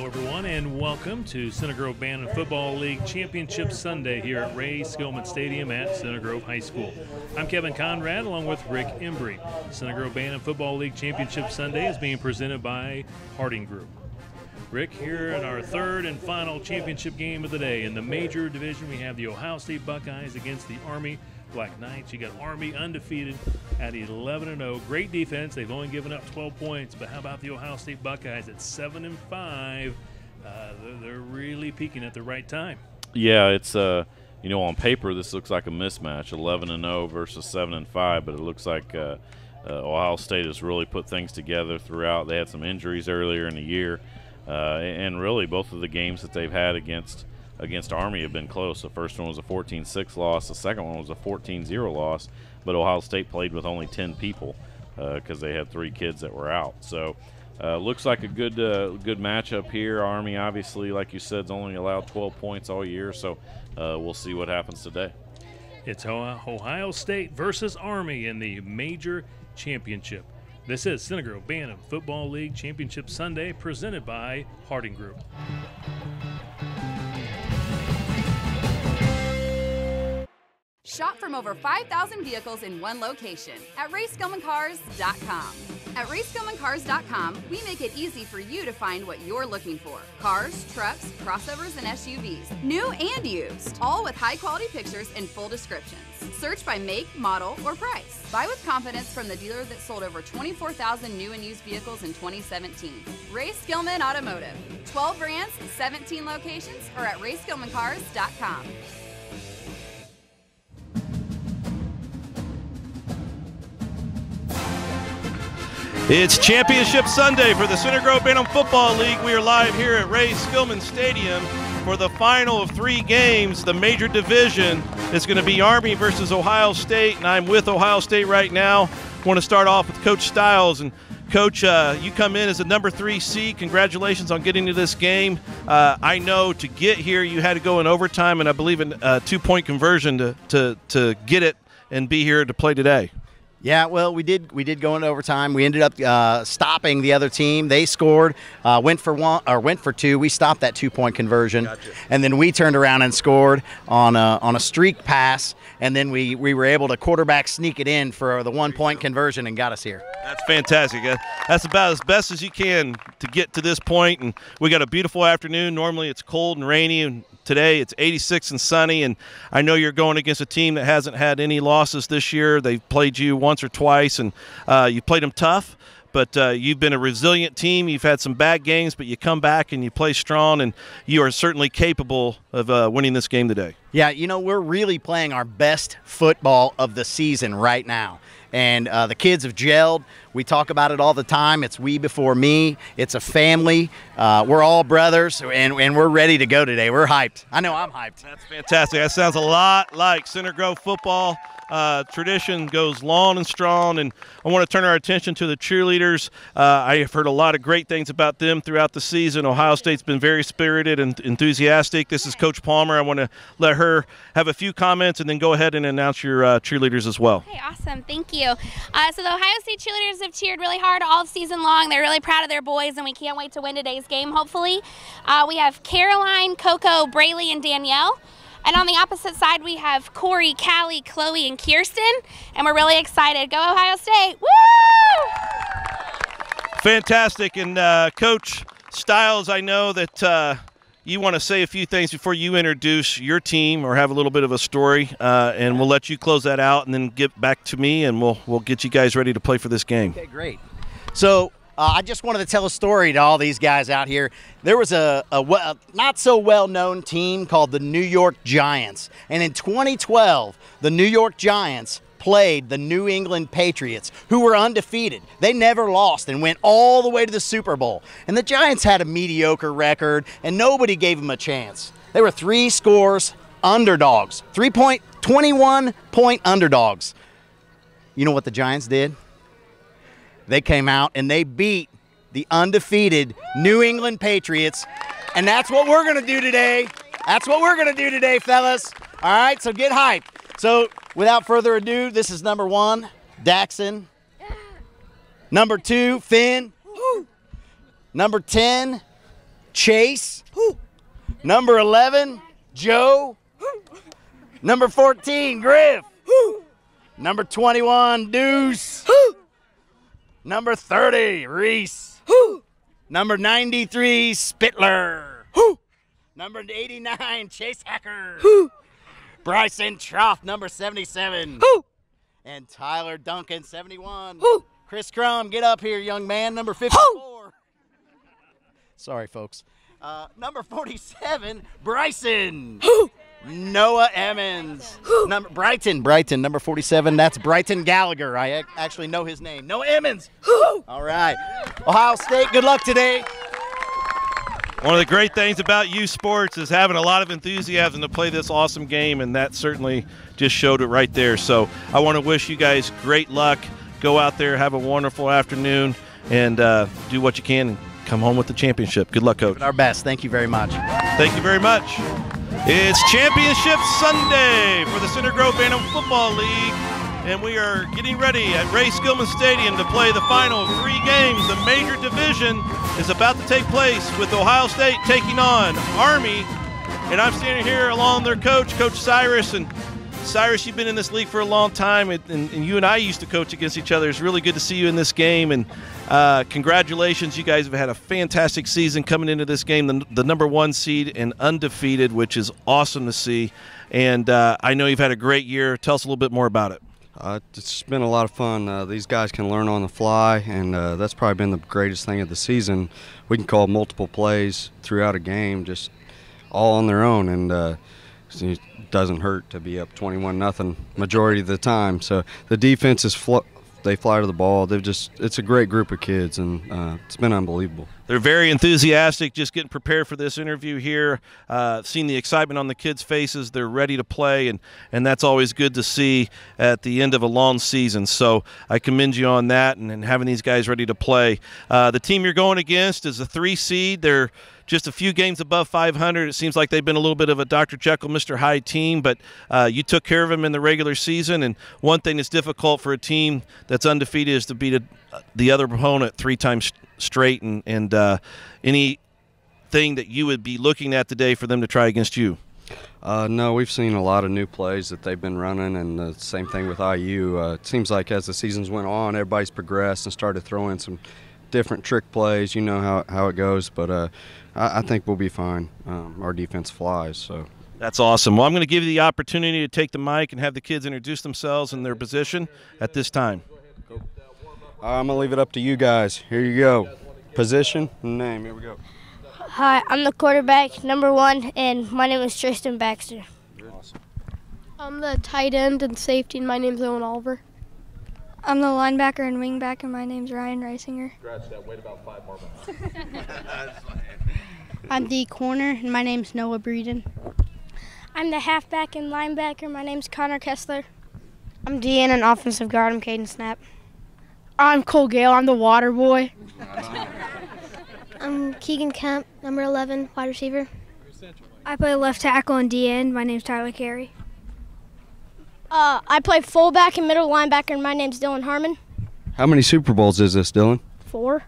everyone, and welcome to Center Grove Bantam Football League Championship Sunday here at Ray Skillman Stadium at Center Grove High School. I'm Kevin Conrad along with Rick Embry. Center Grove Bantam Football League Championship Sunday is being presented by Harding Group. Rick, here in our third and final championship game of the day. In the major division, we have the Ohio State Buckeyes against the Army Black Knights. You got Army undefeated at 11-0. Great defense. They've only given up 12 points. But how about the Ohio State Buckeyes at 7-5? They're really peaking at the right time. Yeah, it's on paper this looks like a mismatch, 11-0 versus 7-5. But it looks like Ohio State has really put things together throughout. They had some injuries earlier in the year, and really both of the games that they've had against Army have been close. The first one was a 14-6 loss. The second one was a 14-0 loss. But Ohio State played with only 10 people because they had 3 kids that were out. So looks like a good matchup here. Army, obviously, like you said, has only allowed 12 points all year. So we'll see what happens today. It's Ohio State versus Army in the major championship. This is Center Grove Bantam Football League Championship Sunday presented by Harding Group. Shop from over 5,000 vehicles in one location at RaySkillmanCars.com. At RaySkillmanCars.com, we make it easy for you to find what you're looking for. Cars, trucks, crossovers, and SUVs, new and used, all with high-quality pictures and full descriptions. Search by make, model, or price. Buy with confidence from the dealer that sold over 24,000 new and used vehicles in 2017. Ray Skillman Automotive. 12 brands, 17 locations, or at RaySkillmanCars.com. It's Championship Sunday for the Center Grove Bantam Football League. We are live here at Ray Skillman Stadium for the final of 3 games. The major division is going to be Army versus Ohio State, and I'm with Ohio State right now. I want to start off with Coach Stiles. And Coach, you come in as a number 3 seed. Congratulations on getting to this game. I know to get here you had to go in overtime, and I believe in a 2-point conversion to get it and be here to play today. Yeah, well, we did go into overtime. We ended up stopping the other team. They scored, went for 2. We stopped that 2-point conversion, gotcha. And then we turned around and scored on a streak pass, and then we were able to quarterback sneak it in for the 1-point conversion and got us here. That's fantastic. That's about as best as you can to get to this point, and we got a beautiful afternoon. Normally it's cold and rainy, and today it's 86 and sunny, and I know you're going against a team that hasn't had any losses this year. They've played you once or twice, and you played them tough, but you've been a resilient team. You've had some bad games, but you come back and you play strong, and you are certainly capable of winning this game today. Yeah, we're really playing our best football of the season right now. And the kids have gelled. We talk about it all the time. It's we before me. It's a family. We're all brothers, and we're ready to go today. We're hyped. I know I'm hyped. That's fantastic. That sounds a lot like Center Grove football. Tradition goes long and strong, and I want to turn our attention to the cheerleaders. I have heard a lot of great things about them throughout the season. Ohio State's been very spirited and enthusiastic. This is Coach Palmer. I want to let her have a few comments and then go ahead and announce your cheerleaders as well. Okay, awesome. Thank you. So the Ohio State cheerleaders have cheered really hard all season long. They're really proud of their boys, and we can't wait to win today's game, hopefully. We have Caroline, Coco, Brayley, and Danielle. And on the opposite side, we have Corey, Callie, Chloe, and Kirsten, and we're really excited. Go Ohio State! Woo! Fantastic. And Coach Stiles, I know that you want to say a few things before you introduce your team or have a little bit of a story, and we'll let you close that out and then get back to me, and we'll get you guys ready to play for this game. Okay, great. So I just wanted to tell a story to all these guys out here. There was a not so well-known team called the New York Giants. And in 2012, the New York Giants played the New England Patriots, who were undefeated. They never lost and went all the way to the Super Bowl. And the Giants had a mediocre record, and nobody gave them a chance. They were 3 scores underdogs, 21-point underdogs. You know what the Giants did? They came out and they beat the undefeated New England Patriots. And that's what we're going to do today. That's what we're going to do today, fellas. All right, so get hyped. So without further ado, this is number 1, Daxon. Number 2, Finn. Number 10, Chase. Number 11, Joe. Number 14, Griff. Number 21, Deuce. Number 30, Reese. Number 93, Spittler. Number 89, Chase Hacker. Bryson Trough, number 77. And Tyler Duncan, 71. Chris Crum, get up here, young man, number 54. Sorry, folks. Number 47, Bryson. Noah Emmons. Brighton, number 47. That's Brighton Gallagher. I actually know his name. Noah Emmons. All right. Ohio State, good luck today. One of the great things about youth sports is having a lot of enthusiasm to play this awesome game, and that certainly just showed it right there. So I want to wish you guys great luck. Go out there, have a wonderful afternoon, and do what you can and come home with the championship. Good luck, Coach. Our best. Thank you very much. Thank you very much. It's Championship Sunday for the Center Grove Bantam Football League, and we are getting ready at Ray Skillman Stadium to play the final of 3 games. The major division is about to take place with Ohio State taking on Army, and I'm standing here along their coach, Coach Cyrus. And Cyrus, you've been in this league for a long time, and you and I used to coach against each other. It's really good to see you in this game, and congratulations. You guys have had a fantastic season coming into this game, the number 1 seed and undefeated, which is awesome to see. And I know you've had a great year. Tell us a little bit more about it. It's been a lot of fun. These guys can learn on the fly, and that's probably been the greatest thing of the season. We can call multiple plays throughout a game, just all on their own, and it doesn't hurt to be up 21-0 majority of the time. So the defense is they fly to the ball. It's a great group of kids, and it's been unbelievable. They're very enthusiastic, just getting prepared for this interview here. Seeing the excitement on the kids' faces, they're ready to play, and that's always good to see at the end of a long season. So I commend you on that and having these guys ready to play. The team you're going against is a 3 seed. They're just a few games above 500. It seems like they've been a little bit of a Dr. Jekyll, Mr. Hyde team, but you took care of them in the regular season. And one thing that's difficult for a team that's undefeated is to beat the other opponent 3 times straight. And anything that you would be looking at today for them to try against you? No, we've seen a lot of new plays that they've been running, and the same thing with IU. It seems like as the seasons went on, everybody's progressed and started throwing some different trick plays. You know how it goes, but I think we'll be fine. Our defense flies. So that's awesome. Well, I'm going to give you the opportunity to take the mic and have the kids introduce themselves and their position at this time. I'm going to leave it up to you guys. Here you go. Position and name. Here we go. Hi, I'm the quarterback, number 1, and my name is Tristan Baxter. Awesome. I'm the tight end and safety, and my name's Owen Oliver. I'm the linebacker and wingback, and my name's Ryan Reisinger. Scratch that. Wait about 5 more minutes. I'm the corner, and my name's Noah Breeden. I'm the halfback and linebacker. My name's Connor Kessler. I'm Deanna, an offensive guard. I'm Caden Snap. I'm Cole Gale. I'm the water boy. I'm Keegan Kemp, number 11, wide receiver. I play left tackle and D-end. My name's Tyler Carey. I play fullback and middle linebacker, and my name's Dylan Harmon. How many Super Bowls is this, Dylan? 4.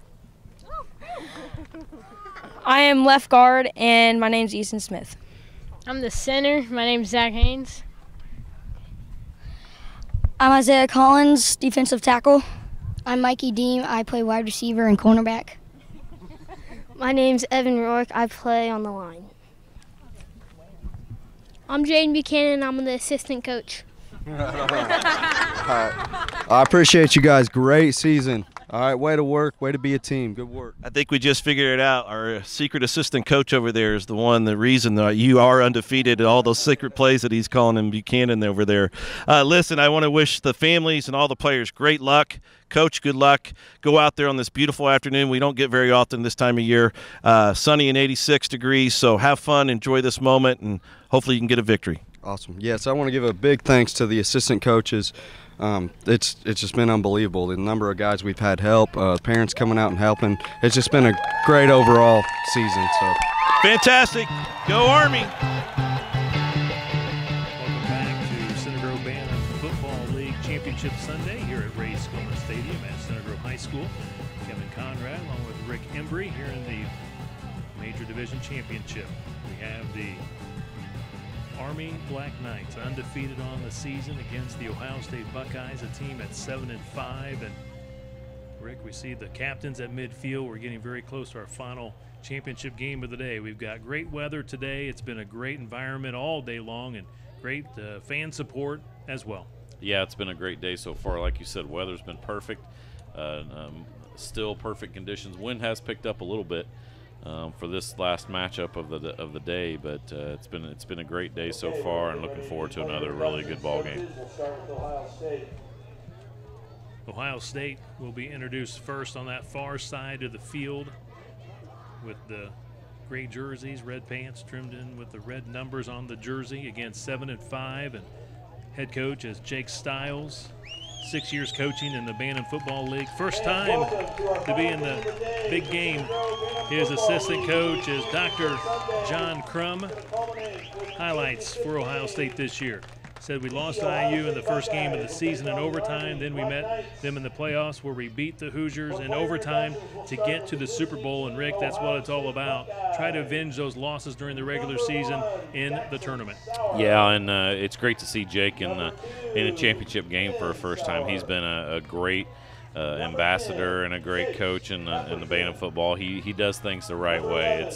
I am left guard, and my name's Easton Smith. I'm the center. My name's Zach Haynes. I'm Isaiah Collins, defensive tackle. I'm Mikey Deem. I play wide receiver and cornerback. My name's Evan Rourke. I play on the line. I'm Jaden Buchanan. I'm the assistant coach. All right. I appreciate you guys. Great season. All right, way to work, way to be a team. Good work. I think we just figured it out. Our secret assistant coach over there is the reason that you are undefeated and all those secret plays that he's calling in Buchanan over there. Listen, I want to wish the families and all the players great luck. Coach, good luck. Go out there on this beautiful afternoon. We don't get very often this time of year. Sunny and 86 degrees, so have fun, enjoy this moment, and hopefully you can get a victory. Awesome. Yes, I want to give a big thanks to the assistant coaches. It's just been unbelievable. The number of guys we've had help, parents coming out and helping. It's just been a great overall season. So fantastic. Go Army. Welcome back to Center Grove Bantam Football League Championship Sunday here at Ray Skillman Stadium at Center Grove High School. Kevin Conrad along with Rick Embry here in the Major Division Championship. We have the Army Black Knights undefeated on the season against the Ohio State Buckeyes, a team at 7-5. And Rick, we see the captains at midfield. We're getting very close to our final championship game of the day. We've got great weather today. It's been a great environment all day long and great fan support as well. Yeah, it's been a great day so far. Like you said, weather's been perfect. Still perfect conditions. Wind has picked up a little bit for this last matchup of the day, but it's been a great day so far, and looking forward to another really good ball game. Ohio State will be introduced first on that far side of the field with the gray jerseys, red pants trimmed in with the red numbers on the jersey, against 7-5, and head coach is Jake Stiles. 6 years coaching in the Bantam Football League. First time to be in the big game. His assistant coach is Dr. John Crum. Highlights for Ohio State this year. Said we lost to IU in the first game of the season in overtime. Then we met them in the playoffs where we beat the Hoosiers in overtime to get to the Super Bowl. And, Rick, that's what it's all about. Try to avenge those losses during the regular season in the tournament. Yeah, and it's great to see Jake in a championship game for a first time. He's been a great ambassador and a great coach in the Bantam football. He does things the right way.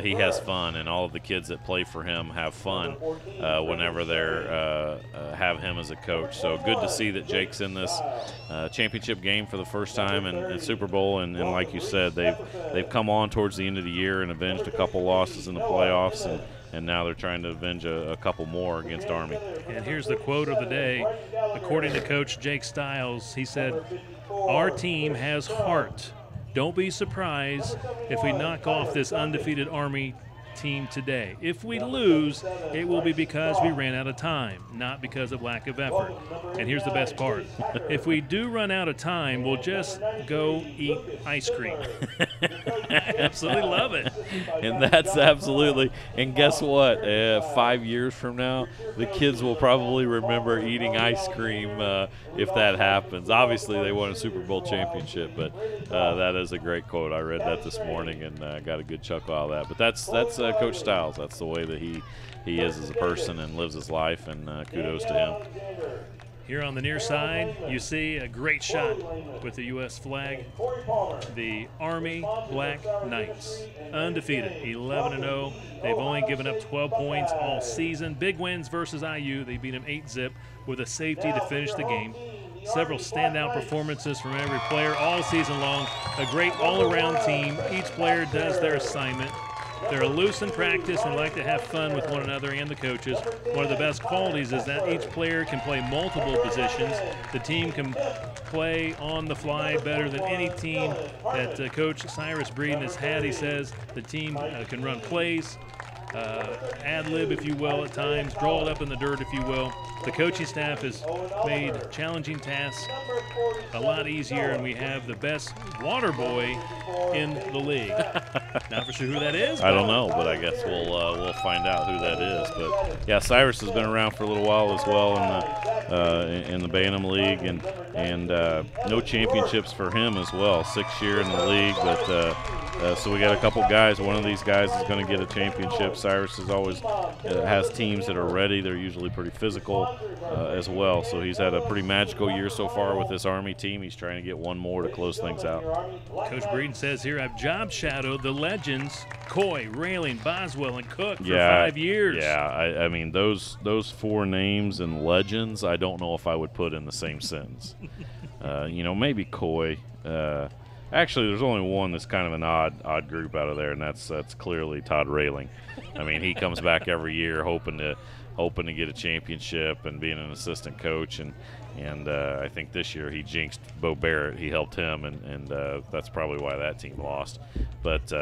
He has fun, and all of the kids that play for him have fun whenever they have him as a coach. So good to see that Jake's in this championship game for the first time in Super Bowl. And like you said, they've come on towards the end of the year and avenged a couple losses in the playoffs, and now they're trying to avenge a couple more against Army. And here's the quote of the day. According to Coach Jake Stiles, he said, "Our team has heart. Don't be surprised if we knock off this undefeated Army team today. If we lose, it will be because we ran out of time, not because of lack of effort." And here's the best part. If we do run out of time, we'll just go eat ice cream. Absolutely love it. And that's absolutely, and guess what? 5 years from now, the kids will probably remember eating ice cream if that happens. Obviously, they won a Super Bowl championship, but that is a great quote. I read that this morning and got a good chuckle out of that. But that's Coach Stiles. That's the way that he is as a person and lives his life, and kudos to him. Here on the near side, you see a great shot with the U.S. flag. The Army Black Knights, undefeated, 11-0. They've only given up 12 points all season. Big wins versus IU. They beat them 8-0 with a safety to finish the game. Several standout performances from every player all season long. A great all-around team. Each player does their assignment. They're loose in practice and like to have fun with one another and the coaches. One of the best qualities is that each player can play multiple positions. The team can play on the fly better than any team that Coach Cyrus Breeden has had. He says the team can run plays, ad-lib, if you will, at times, draw it up in the dirt, if you will. The coaching staff has made challenging tasks a lot easier, and we have the best water boy in the league. Not for sure who that is. I don't know, but I guess we'll find out who that is. But yeah, Cyrus has been around for a little while as well in the Bantam League, and no championships for him as well. 6th year in the league, but so we got a couple guys. One of these guys is going to get a championship. Cyrus is always has teams that are ready. They're usually pretty physical as well. So he's had a pretty magical year so far with this Army team. He's trying to get one more to close things out. Coach Breeden says here, I've job shadowed the legends Coy, Railing, Boswell, and Cook for 5 years. Yeah, I mean, those 4 names and legends, I don't know if I would put in the same sentence. Maybe Coy. Actually, there's only one that's kind of an odd group out of there, and that's clearly Todd Railing. I mean, he comes back every year hoping to get a championship and being an assistant coach, and I think this year he jinxed Bo Barrett. He helped him, and that's probably why that team lost. But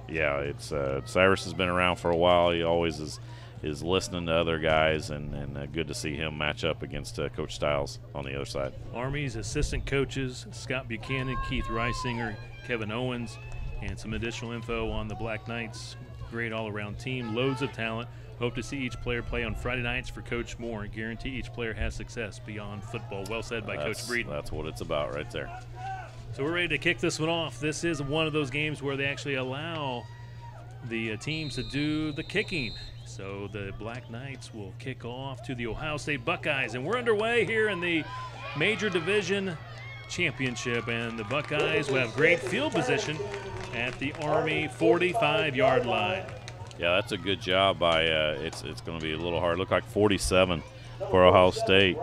it's Cyrus has been around for a while. He always is listening to other guys, and good to see him match up against Coach Stiles on the other side. Army's assistant coaches, Scott Buchanan, Keith Reisinger, Kevin Owens, and some additional info on the Black Knights. Great all-around team, loads of talent. Hope to see each player play on Friday nights for Coach Moore and guarantee each player has success beyond football. Well said by Coach Breeden. That's what it's about right there. So we're ready to kick this one off. This is one of those games where they actually allow the teams to do the kicking. So the Black Knights will kick off to the Ohio State Buckeyes, and we're underway here in the Major Division Championship, and the Buckeyes will have great field position at the Army 45-yard line. Yeah, that's a good job by, it's going to be a little hard. Looked like 47 for Ohio State.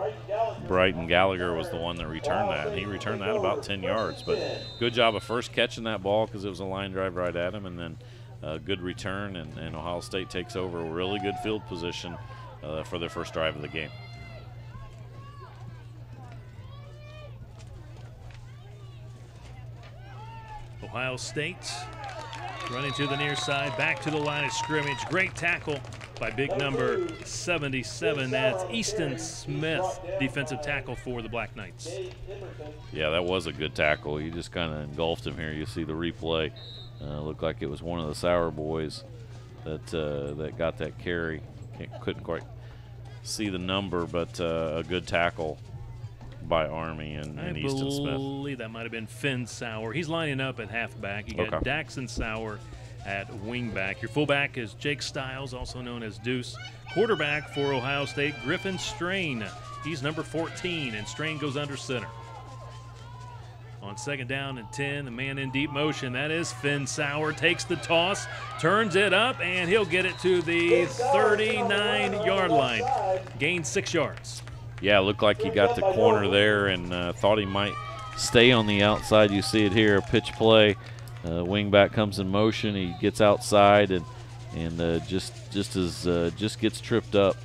Brighton Gallagher was the one that returned that, and he returned that about 10 yards. But good job of first catching that ball because it was a line drive right at him, and then a good return, and Ohio State takes over a really good field position for their first drive of the game. Ohio State running to the near side, back to the line of scrimmage. Great tackle by big number 77. That's Easton Smith, defensive tackle for the Black Knights. Yeah, that was a good tackle. He just kind of engulfed him here. You see the replay. Looked like it was one of the Sauer boys that got that carry. Couldn't quite see the number, but a good tackle by Army and Easton Smith. I believe that might have been Finn Sauer. He's lining up at halfback. You got Daxon Sauer at wingback. Your fullback is Jake Stiles, also known as Deuce. Quarterback for Ohio State, Griffin Strain. He's number 14, and Strain goes under center. On second down and 10, the man in deep motion, that is Finn Sauer, takes the toss, turns it up, and he'll get it to the 39-yard line. Gains 6 yards. Yeah, it looked like he got the corner there and thought he might stay on the outside. You see it here, a pitch play. Wingback comes in motion. He gets outside and just gets tripped up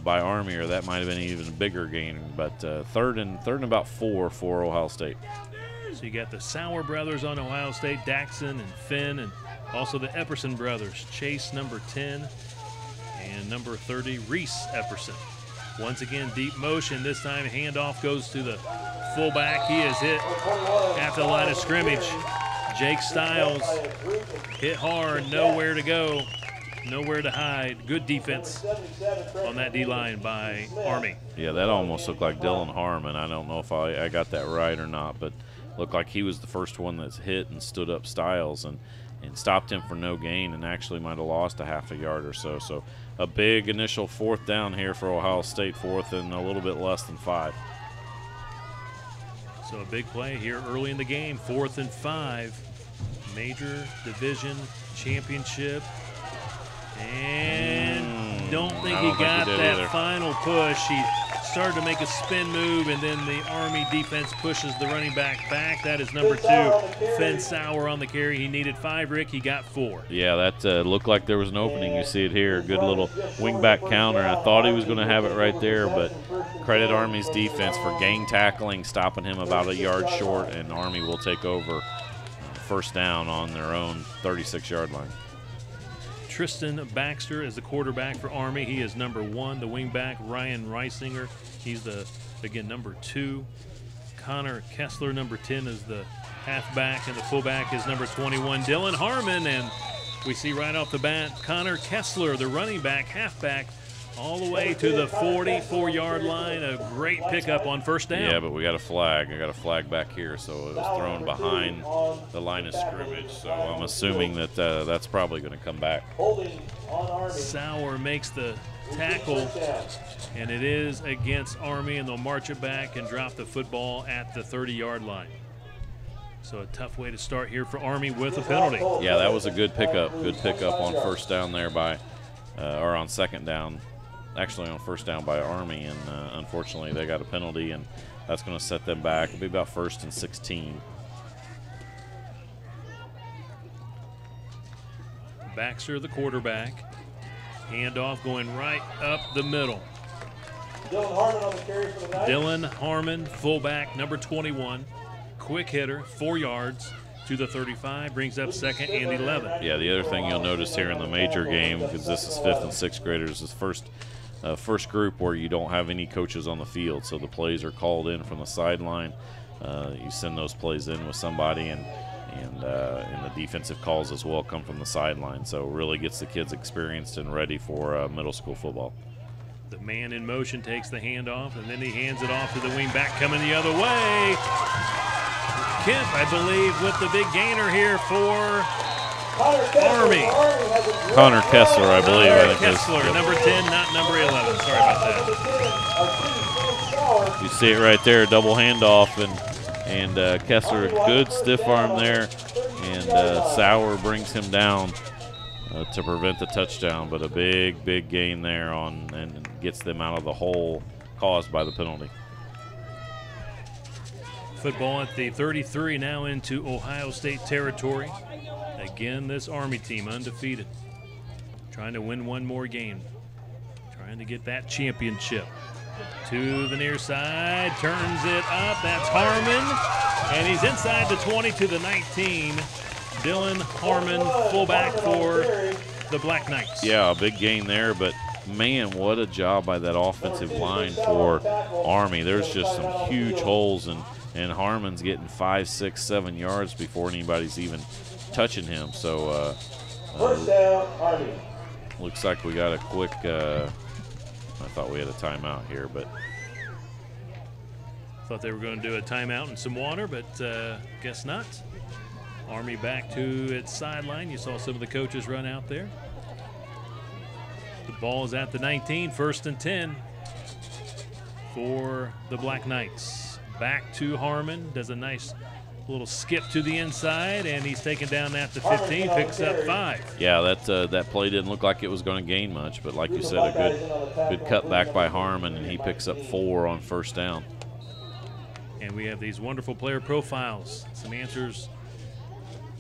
by Army, or that might have been even a bigger gain. But third and about 4 for Ohio State. So you got the Sauer brothers on Ohio State, Daxon and Finn, and also the Epperson brothers, Chase number 10 and number 30, Reese Epperson. Once again, deep motion. This time, handoff goes to the fullback. He is hit after the line of scrimmage. Jake Stiles hit hard, nowhere to go, nowhere to hide. Good defense on that D-line by Army. Yeah, that almost looked like Dylan Harmon. I don't know if I got that right or not, but looked like he was the first one that's hit and stood up Stiles and stopped him for no gain, and actually might have lost a half a yard or so. So a big initial 4th down here for Ohio State, 4th and a little bit less than 5. So a big play here early in the game, 4th and 5. Major Division Championship. And don't think he got that final push. He started to make a spin move, and then the Army defense pushes the running back back. That is number 2, Finn Sauer on the carry. He needed 5, Rick. He got 4. Yeah, that looked like there was an opening. You see it here. Good little wingback counter. I thought he was going to have it right there, but credit Army's defense for gang tackling, stopping him about a yard short, and Army will take over first down on their own 36-yard line. Tristan Baxter is the quarterback for Army. He is number 1. The wingback, Ryan Reisinger, he's again number 2. Connor Kessler, number 10, is the halfback, and the fullback is number 21, Dylan Harmon. And we see right off the bat Connor Kessler, the running back, halfback, all the way to the 44-yard line. A great pickup on first down. Yeah, but we got a flag. I got a flag back here, so it was thrown behind the line of scrimmage. So I'm assuming that that's probably going to come back. Sauer makes the tackle, and it is against Army, and they'll march it back and drop the football at the 30-yard line. So a tough way to start here for Army with a penalty. Yeah, that was a good pickup. Good pickup on first down there or on second down. Actually on first down by Army, and unfortunately they got a penalty, and that's going to set them back. It'll be about 1st and 16. Baxter, the quarterback. Handoff going right up the middle. Dylan Harmon on the carry for the Knights. Dylan Harmon, fullback, number 21. Quick hitter, 4 yards to the 35, brings up 2nd and 11. Yeah, the other thing you'll notice here in the major game, because this is 5th and 6th graders, is first group where you don't have any coaches on the field, so the plays are called in from the sideline. You send those plays in with somebody, and the defensive calls as well come from the sideline. So it really gets the kids experienced and ready for middle school football. The man in motion takes the handoff, and then he hands it off to the wing back coming the other way. Kemp, I believe, with the big gainer here for Army. Connor Kessler, I believe. Connor Kessler, number 10, not number 11. Sorry about that. You see it right there, double handoff, and Kessler, good stiff arm there, and Sauer brings him down to prevent the touchdown, but a big gain there and gets them out of the hole caused by the penalty. Football at the 33, now into Ohio State territory. Again, this Army team undefeated, trying to win one more game, trying to get that championship. To the near side, turns it up. That's Harmon, and he's inside the 20 to the 19. Dylan Harmon, fullback for the Black Knights. Yeah, a big gain there, but man, what a job by that offensive line for Army. There's just some huge holes, and Harmon's getting 5, 6, 7 yards before anybody's even touching him. So first down, Army. Looks like we got a quick I thought we had a timeout here, but thought they were going to do a timeout and some water, but guess not. Army back to its sideline. You saw some of the coaches run out there. The ball is at the 19, 1st and 10 for the Black Knights. Back to Harmon, does a nice little skip to the inside, and he's taken down at the 15, picks up 5. Yeah, that play didn't look like it was going to gain much, but like you said, a good cut back by Harmon, and he picks up 4 on 1st down. And we have these wonderful player profiles, some answers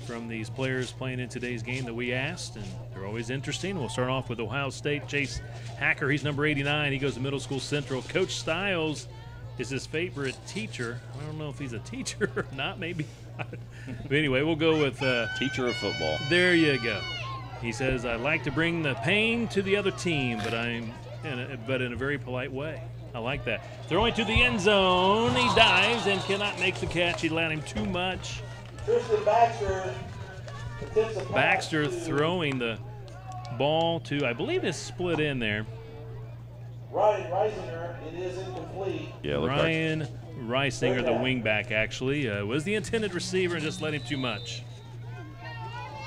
from these players playing in today's game that we asked, and they're always interesting. We'll start off with Ohio State. Chase Hacker, he's number 89. He goes to Middle School Central. Coach Stiles is his favorite teacher. I don't know if he's a teacher or not, maybe. But anyway, we'll go with teacher of football. There you go. He says, I like to bring the pain to the other team, but in a very polite way. I like that. Throwing to the end zone. He dives and cannot make the catch. He allowed him too much. Baxter throwing the ball to, I believe it's split in there. Ryan Reisinger, it is incomplete. Yeah, Ryan Reisinger, the wingback, actually, was the intended receiver and just let him too much.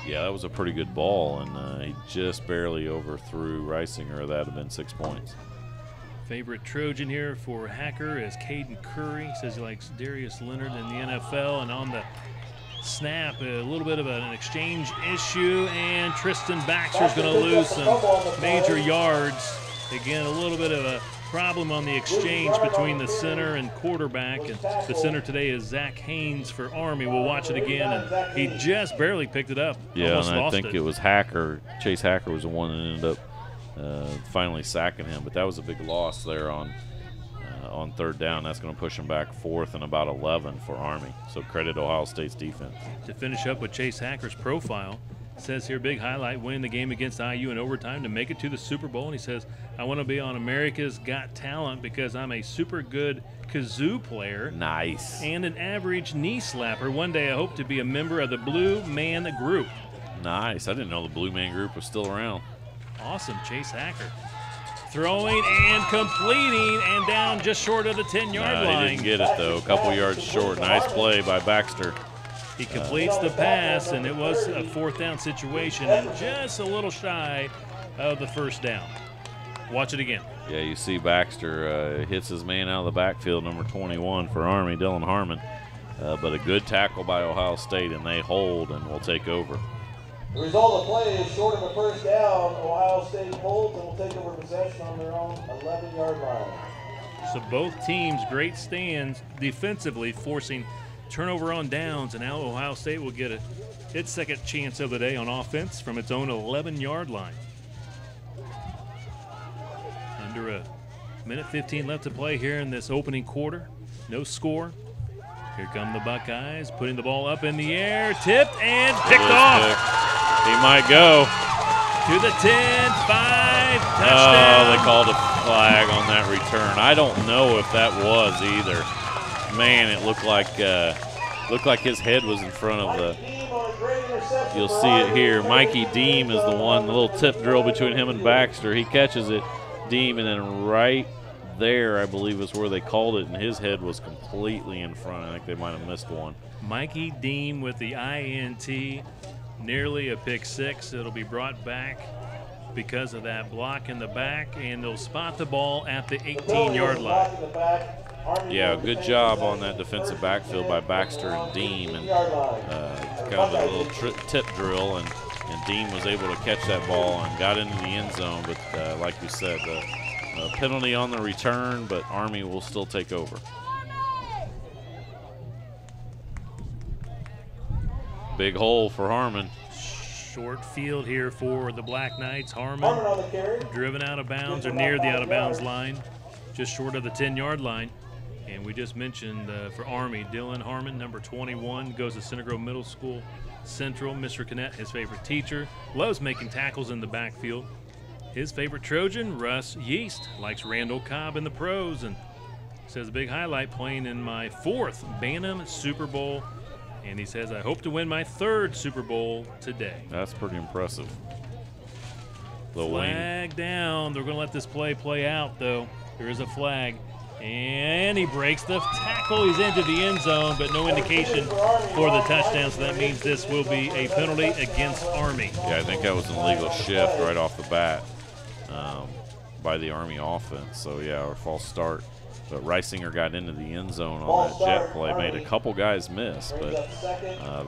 Yeah, that was a pretty good ball, and he just barely overthrew Reisinger. That would have been 6 points. Favorite Trojan here for Hacker is Caden Curry. He says he likes Darius Leonard in the NFL, and on the snap, a little bit of an exchange issue, and Tristan Baxter's going to lose some major yards. Again, a little bit of a problem on the exchange between the center and quarterback, and the center today is Zach Haynes for Army. We'll watch it again, and he just barely picked it up. Yeah, and I think it was Hacker. Chase Hacker was the one that ended up finally sacking him, but that was a big loss there on 3rd down. That's going to push him back 4th and about 11 for Army. So credit Ohio State's defense. To finish up with Chase Hacker's profile, it says here, big highlight, winning the game against IU in overtime to make it to the Super Bowl. And he says, I want to be on America's Got Talent because I'm a super good kazoo player. Nice. And an average knee slapper. One day I hope to be a member of the Blue Man Group. Nice. I didn't know the Blue Man Group was still around. Awesome, Chase Hacker. Throwing and completing and down just short of the 10-yard line. He didn't get it, though. A couple yards short. Nice play by Baxter. He completes the pass, and it was a 4th down situation and just a little shy of the 1st down. Watch it again. Yeah, you see Baxter hits his man out of the backfield, number 21 for Army, Dylan Harmon. But a good tackle by Ohio State, and they hold and will take over. The result of the play is short of the 1st down. Ohio State holds and will take over possession on their own 11-yard line. So both teams, great stands defensively, forcing turnover on downs, and now Ohio State will get its second chance of the day on offense from its own 11-yard line. Under a minute 15 left to play here in this opening quarter. No score. Here come the Buckeyes, putting the ball up in the air, tipped and picked off. He might go. To the 10, 5, touchdown. Oh, they called a flag on that return. I don't know if that was either. Man, it looked like his head was in front of the. You'll see it here. Mikey Deem is the one, the little tip drill between him and Baxter. He catches it, Deem, and then right there, I believe, is where they called it, and his head was completely in front. I think they might have missed one. Mikey Deem with the INT. nearly a pick six. It'll be brought back because of that block in the back, and they'll spot the ball at the 18-yard line. Yeah, good job on that defensive backfield by Baxter and Deem, and kind of a little tip drill, and Deem was able to catch that ball and got into the end zone. But like you said, the penalty on the return, but Army will still take over. Big hole for Harmon. Short field here for the Black Knights. Harmon driven out of bounds or near the out of bounds line, just short of the 10-yard line. And we just mentioned for Army, Dylan Harmon, number 21, goes to Center Grove Middle School Central. Mr. Connett, his favorite teacher, loves making tackles in the backfield. His favorite Trojan, Russ Yeast, likes Randall Cobb in the pros, and says a big highlight, playing in my 4th Bantam Super Bowl. And he says, I hope to win my 3rd Super Bowl today. That's pretty impressive. Flag down. They're going to let this play out, though. There is a flag. And he breaks the tackle. He's into the end zone, but no indication for the touchdown, so that means this will be a penalty against Army. Yeah, I think that was an illegal shift right off the bat by the Army offense. So, yeah, our false start. But Reisinger got into the end zone on that jet play, made a couple guys miss, but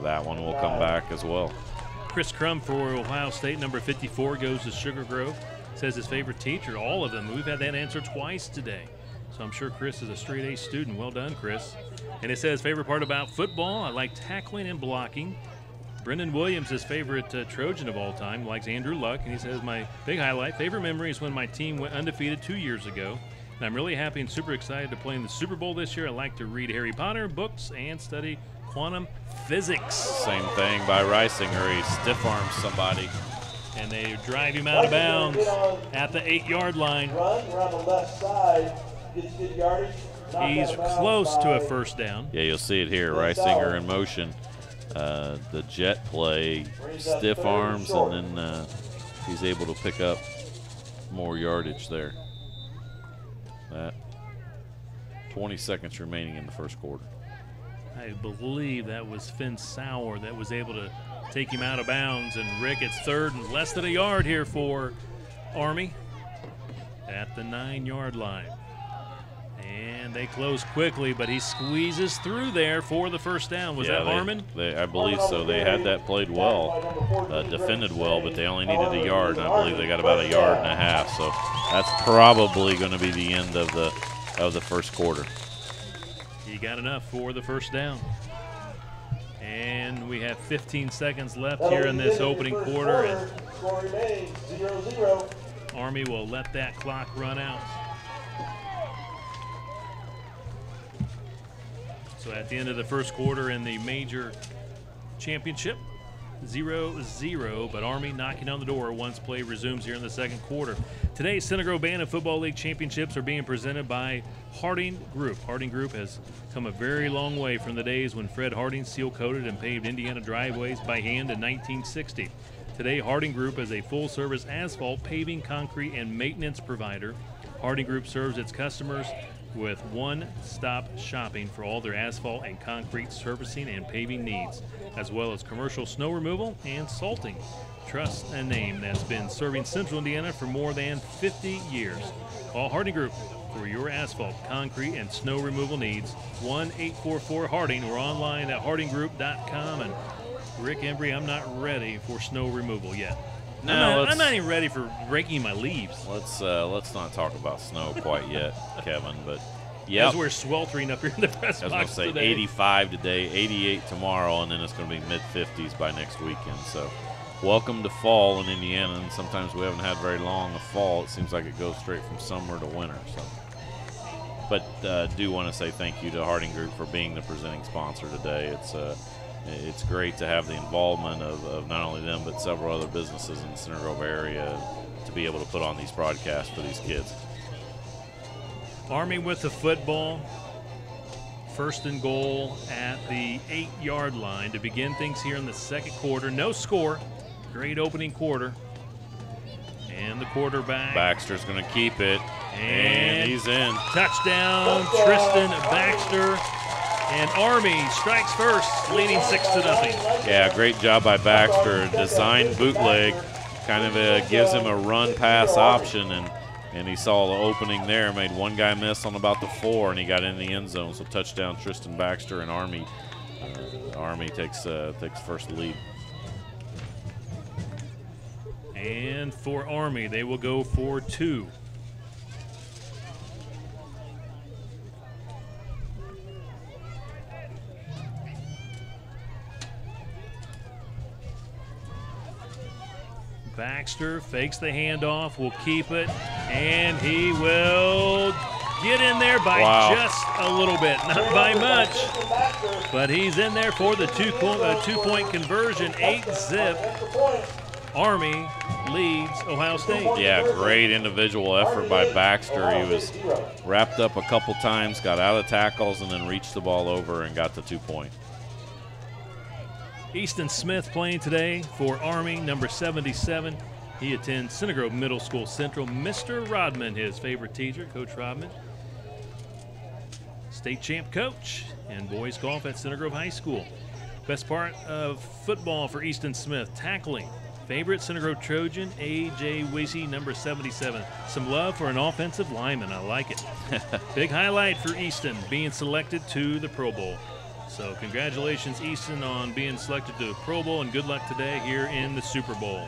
that one will come back as well. Chris Crum for Ohio State, number 54, goes to Sugar Grove. Says his favorite teacher, all of them. We've had that answer twice today. So I'm sure Chris is a straight A student. Well done, Chris. And it says, favorite part about football, I like tackling and blocking. Brendan Williams, his favorite Trojan of all time, likes Andrew Luck. And he says, my big highlight, favorite memory is when my team went undefeated 2 years ago. And I'm really happy and super excited to play in the Super Bowl this year. I like to read Harry Potter books and study quantum physics. Same thing by Reisinger. He stiff arms somebody. And they drive him out of bounds at the 8-yard line. Run around the left side. Gets good yardage. He's close to a first down. Yeah, you'll see it here. Reisinger in motion. The jet play, stiff arms, and then he's able to pick up more yardage there. 20 seconds remaining in the first quarter. I believe that was Finn Sauer that was able to take him out of bounds. And Rick, it's 3rd and less than a yard here for Army at the 9-yard line. And they close quickly, but he squeezes through there for the first down. Was that Harmon? I believe so. They had that played well, defended well, but they only needed a yard, and I believe they got about a yard and a half. So that's probably going to be the end of the first quarter. He got enough for the first down. And we have 15 seconds left here in this opening quarter. And score remains 0-0. Army will let that clock run out. So at the end of the first quarter in the major championship, 0-0, but Army knocking on the door once play resumes here in the second quarter. Today's Center Grove Bantam Football League championships are being presented by Harding Group. Harding Group has come a very long way from the days when Fred Harding seal-coated and paved Indiana driveways by hand in 1960. Today, Harding Group is a full-service asphalt, paving, concrete, and maintenance provider. Harding Group serves its customers with one-stop shopping for all their asphalt and concrete servicing and paving needs, as well as commercial snow removal and salting. Trust a name that's been serving Central Indiana for more than 50 years. Call Harding Group for your asphalt, concrete, and snow removal needs. 1-844-HARDING or online at hardinggroup.com. And Rick Embry, I'm not ready for snow removal yet. No, I'm not even ready for raking my leaves. Let's not talk about snow quite yet, Kevin. But yeah, as we're sweltering up here in the press box. I was going to say 85 today, 88 tomorrow, and then it's going to be mid-50s by next weekend. So, welcome to fall in Indiana. And sometimes we haven't had very long a fall. It seems like it goes straight from summer to winter. So, but do want to say thank you to Harding Group for being the presenting sponsor today. It's great to have the involvement of not only them but several other businesses in the Center Grove area to be able to put on these broadcasts for these kids. Army with the football. First and goal at the 8-yard line to begin things here in the second quarter. No score. Great opening quarter. And the quarterback. Baxter's going to keep it. And he's in. Touchdown, Tristan Baxter. And Army strikes first, leading 6-0. Yeah, great job by Baxter. Design bootleg, kind of gives him a run-pass option, and he saw the opening there, made one guy miss on about the 4, and he got in the end zone. So touchdown, Tristan Baxter, and Army takes first lead. And for Army, they will go for 2. Baxter fakes the handoff, will keep it, and he will get in there by just a little bit, not by much, but he's in there for the two-point conversion, 8-zip. Army leads Ohio State. Yeah, great individual effort by Baxter. He was wrapped up a couple times, got out of tackles, and then reached the ball over and got the 2-point. Easton Smith playing today for Army, number 77. He attends Center Grove Middle School Central. Mr. Rodman, his favorite teacher, Coach Rodman. State champ coach and boys golf at Center Grove High School. Best part of football for Easton Smith, tackling. Favorite Center Grove Trojan, A.J. Wisey, number 77. Some love for an offensive lineman. I like it. Big highlight for Easton, being selected to the Pro Bowl. So congratulations, Easton, on being selected to the Pro Bowl, and good luck today here in the Super Bowl.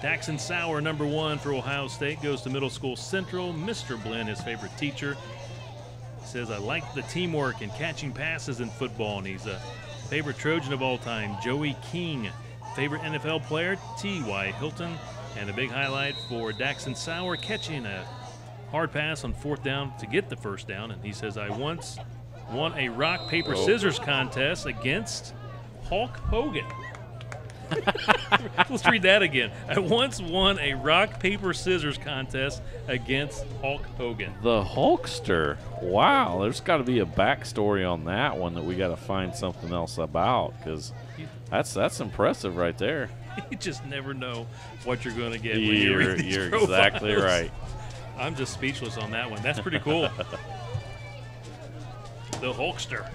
Daxon Sauer, number 1 for Ohio State, goes to Middle School Central. Mr. Blinn, his favorite teacher, says, I like the teamwork and catching passes in football, and he's a favorite Trojan of all time. Joey King, favorite NFL player, T.Y. Hilton, and a big highlight for Daxon Sauer, catching a hard pass on 4th down to get the first down, and he says, I once won a rock, paper, scissors contest against Hulk Hogan. Let's read that again. I once won a rock, paper, scissors contest against Hulk Hogan. The Hulkster. Wow, there's got to be a backstory on that one that we got to find something else about, because that's impressive right there. You just never know what you're going to get. You're exactly right. I'm just speechless on that one. That's pretty cool. The Hulkster.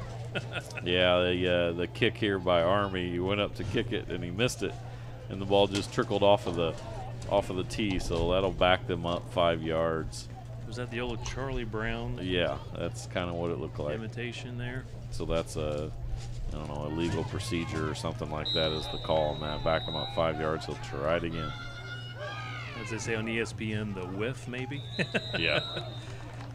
Yeah, the kick here by Army. He went up to kick it and he missed it, and the ball just trickled off of the tee. So that'll back them up 5 yards. Was that the old Charlie Brown? Yeah, that's kind of what it looked like. Imitation there. So that's I don't know, a legal procedure or something like that is the call on that. Back them up 5 yards. He'll try it again. As they say on ESPN, the whiff maybe. Yeah.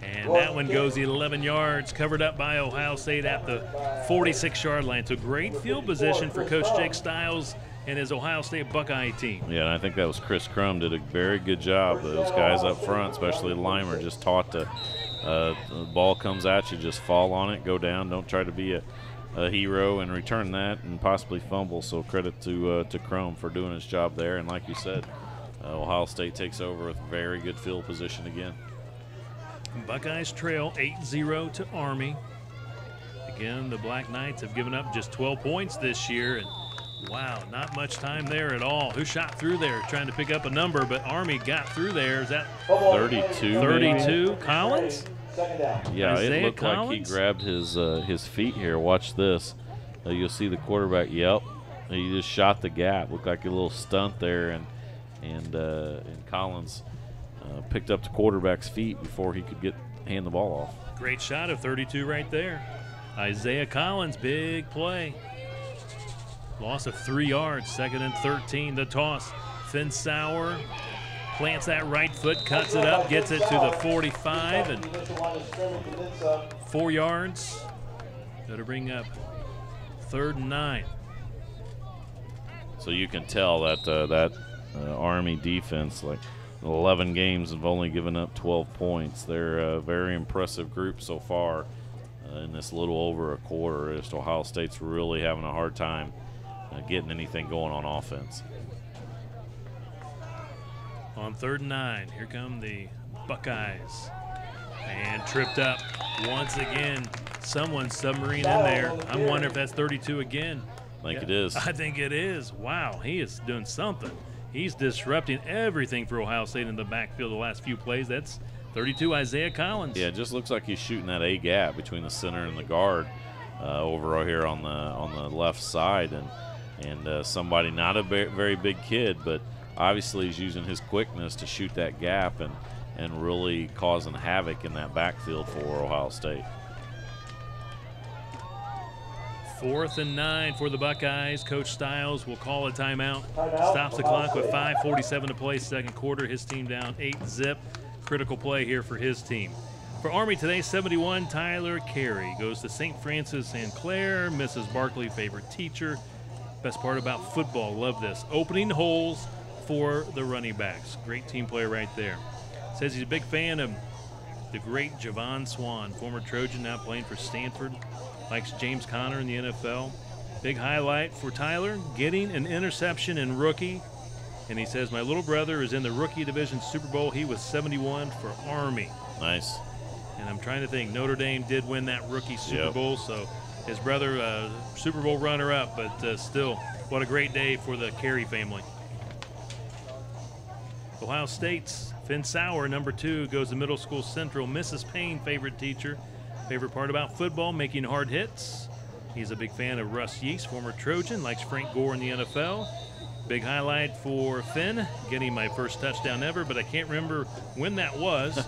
And that one goes 11 yards, covered up by Ohio State at the 46-yard line. So great field position for Coach Jake Stiles and his Ohio State Buckeye team. Yeah, and I think that was Chris Crum did a very good job. Those guys up front, especially Limer, just taught the ball comes at you, just fall on it, go down. Don't try to be a hero and return that and possibly fumble. So credit to Crum for doing his job there. And like you said, Ohio State takes over with very good field position again. Buckeyes trail 8-0 to Army. Again, the Black Knights have given up just 12 points this year. And wow, not much time there at all. Who shot through there trying to pick up a number, but Army got through there. Is that 32? 32. Collins? Yeah, Isaiah it looked Collins? like he grabbed his feet here. Watch this. You'll see the quarterback. Yep, he just shot the gap. Looked like a little stunt there, and Collins picked up the quarterback's feet before he could hand the ball off. Great shot of 32 right there. Isaiah Collins, big play. Loss of 3 yards, 2nd and 13. The toss. Finn Sauer plants that right foot, cuts it up, gets it to the 45, and 4 yards. That'll bring up 3rd and 9. So you can tell that Army defense, like 11 games, have only given up 12 points. They're a very impressive group so far in this little over a quarter. Just Ohio State's really having a hard time getting anything going on offense. On 3rd and 9, here come the Buckeyes. And tripped up once again. Someone's submarine in there. I'm wondering if that's 32 again. I think it is. I think it is. Wow, he is doing something. He's disrupting everything for Ohio State in the backfield the last few plays. That's 32, Isaiah Collins. Yeah, it just looks like he's shooting that A gap between the center and the guard. over here on the left side, and somebody not a very big kid, but obviously he's using his quickness to shoot that gap and really causing havoc in that backfield for Ohio State. 4th and 9 for the Buckeyes. Coach Stiles will call a timeout. Stops the clock with 5:47 to play, second quarter. His team down 8-zip. Critical play here for his team. For Army today, 71, Tyler Carey goes to St. Francis St. Clair. Mrs. Barkley, favorite teacher. Best part about football, love this. Opening holes for the running backs. Great team player right there. Says he's a big fan of the great Javon Swan, former Trojan, now playing for Stanford. Likes James Conner in the NFL. Big highlight for Tyler, getting an interception in rookie. And he says, my little brother is in the rookie division Super Bowl. He was 71 for Army. Nice. And I'm trying to think, Notre Dame did win that rookie Super Bowl, so his brother, Super Bowl runner-up, but still, what a great day for the Carey family. Ohio State's Finn Sauer, number 2, goes to Middle School Central. Mrs. Payne, favorite teacher. Favorite part about football, making hard hits. He's a big fan of Russ Yeast, former Trojan, likes Frank Gore in the NFL. Big highlight for Finn, getting my first touchdown ever, but I can't remember when that was.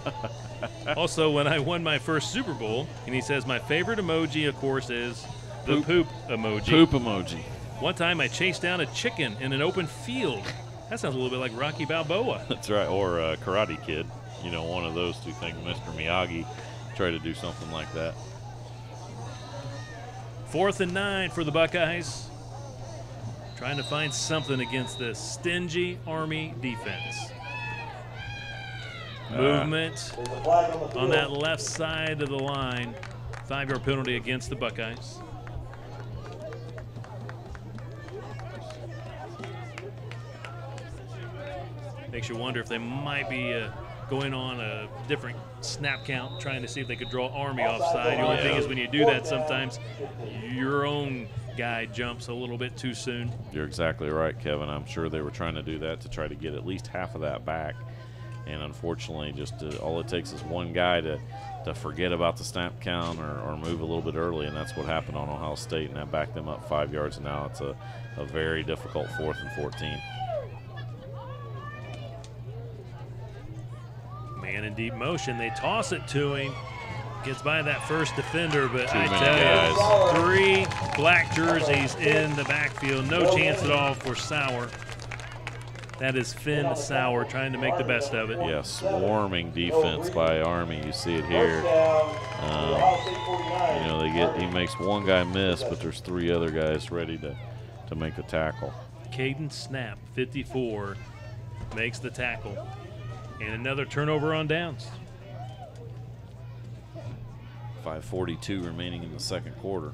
Also, when I won my first Super Bowl, and he says my favorite emoji, of course, is the poop emoji. Poop emoji. One time I chased down a chicken in an open field. That sounds a little bit like Rocky Balboa. That's right, or Karate Kid. You know, one of those two things. Mr. Miyagi tried to do something like that. 4th and 9 for the Buckeyes. Trying to find something against the stingy Army defense. Movement on that left side of the line. 5-yard penalty against the Buckeyes. Makes you wonder if they might be going on a different snap count, trying to see if they could draw Army offside. The only thing is when you do that, sometimes your own guy jumps a little bit too soon. You're exactly right, Kevin. I'm sure they were trying to do that to try to get at least half of that back. And unfortunately, just all it takes is one guy to forget about the snap count or move a little bit early, and that's what happened on Ohio State, and that backed them up 5 yards, and now it's a very difficult 4th and 14. Man in deep motion. They toss it to him. Gets by that first defender, but I tell you, 3 black jerseys in the backfield. No chance at all for Sauer. That is Finn Sauer trying to make the best of it. Yeah, swarming defense by Army. You see it here. You know, he makes one guy miss, but there's 3 other guys ready to make the tackle. Caden Snap, 54, makes the tackle. And another turnover on downs. 5:42 remaining in the second quarter.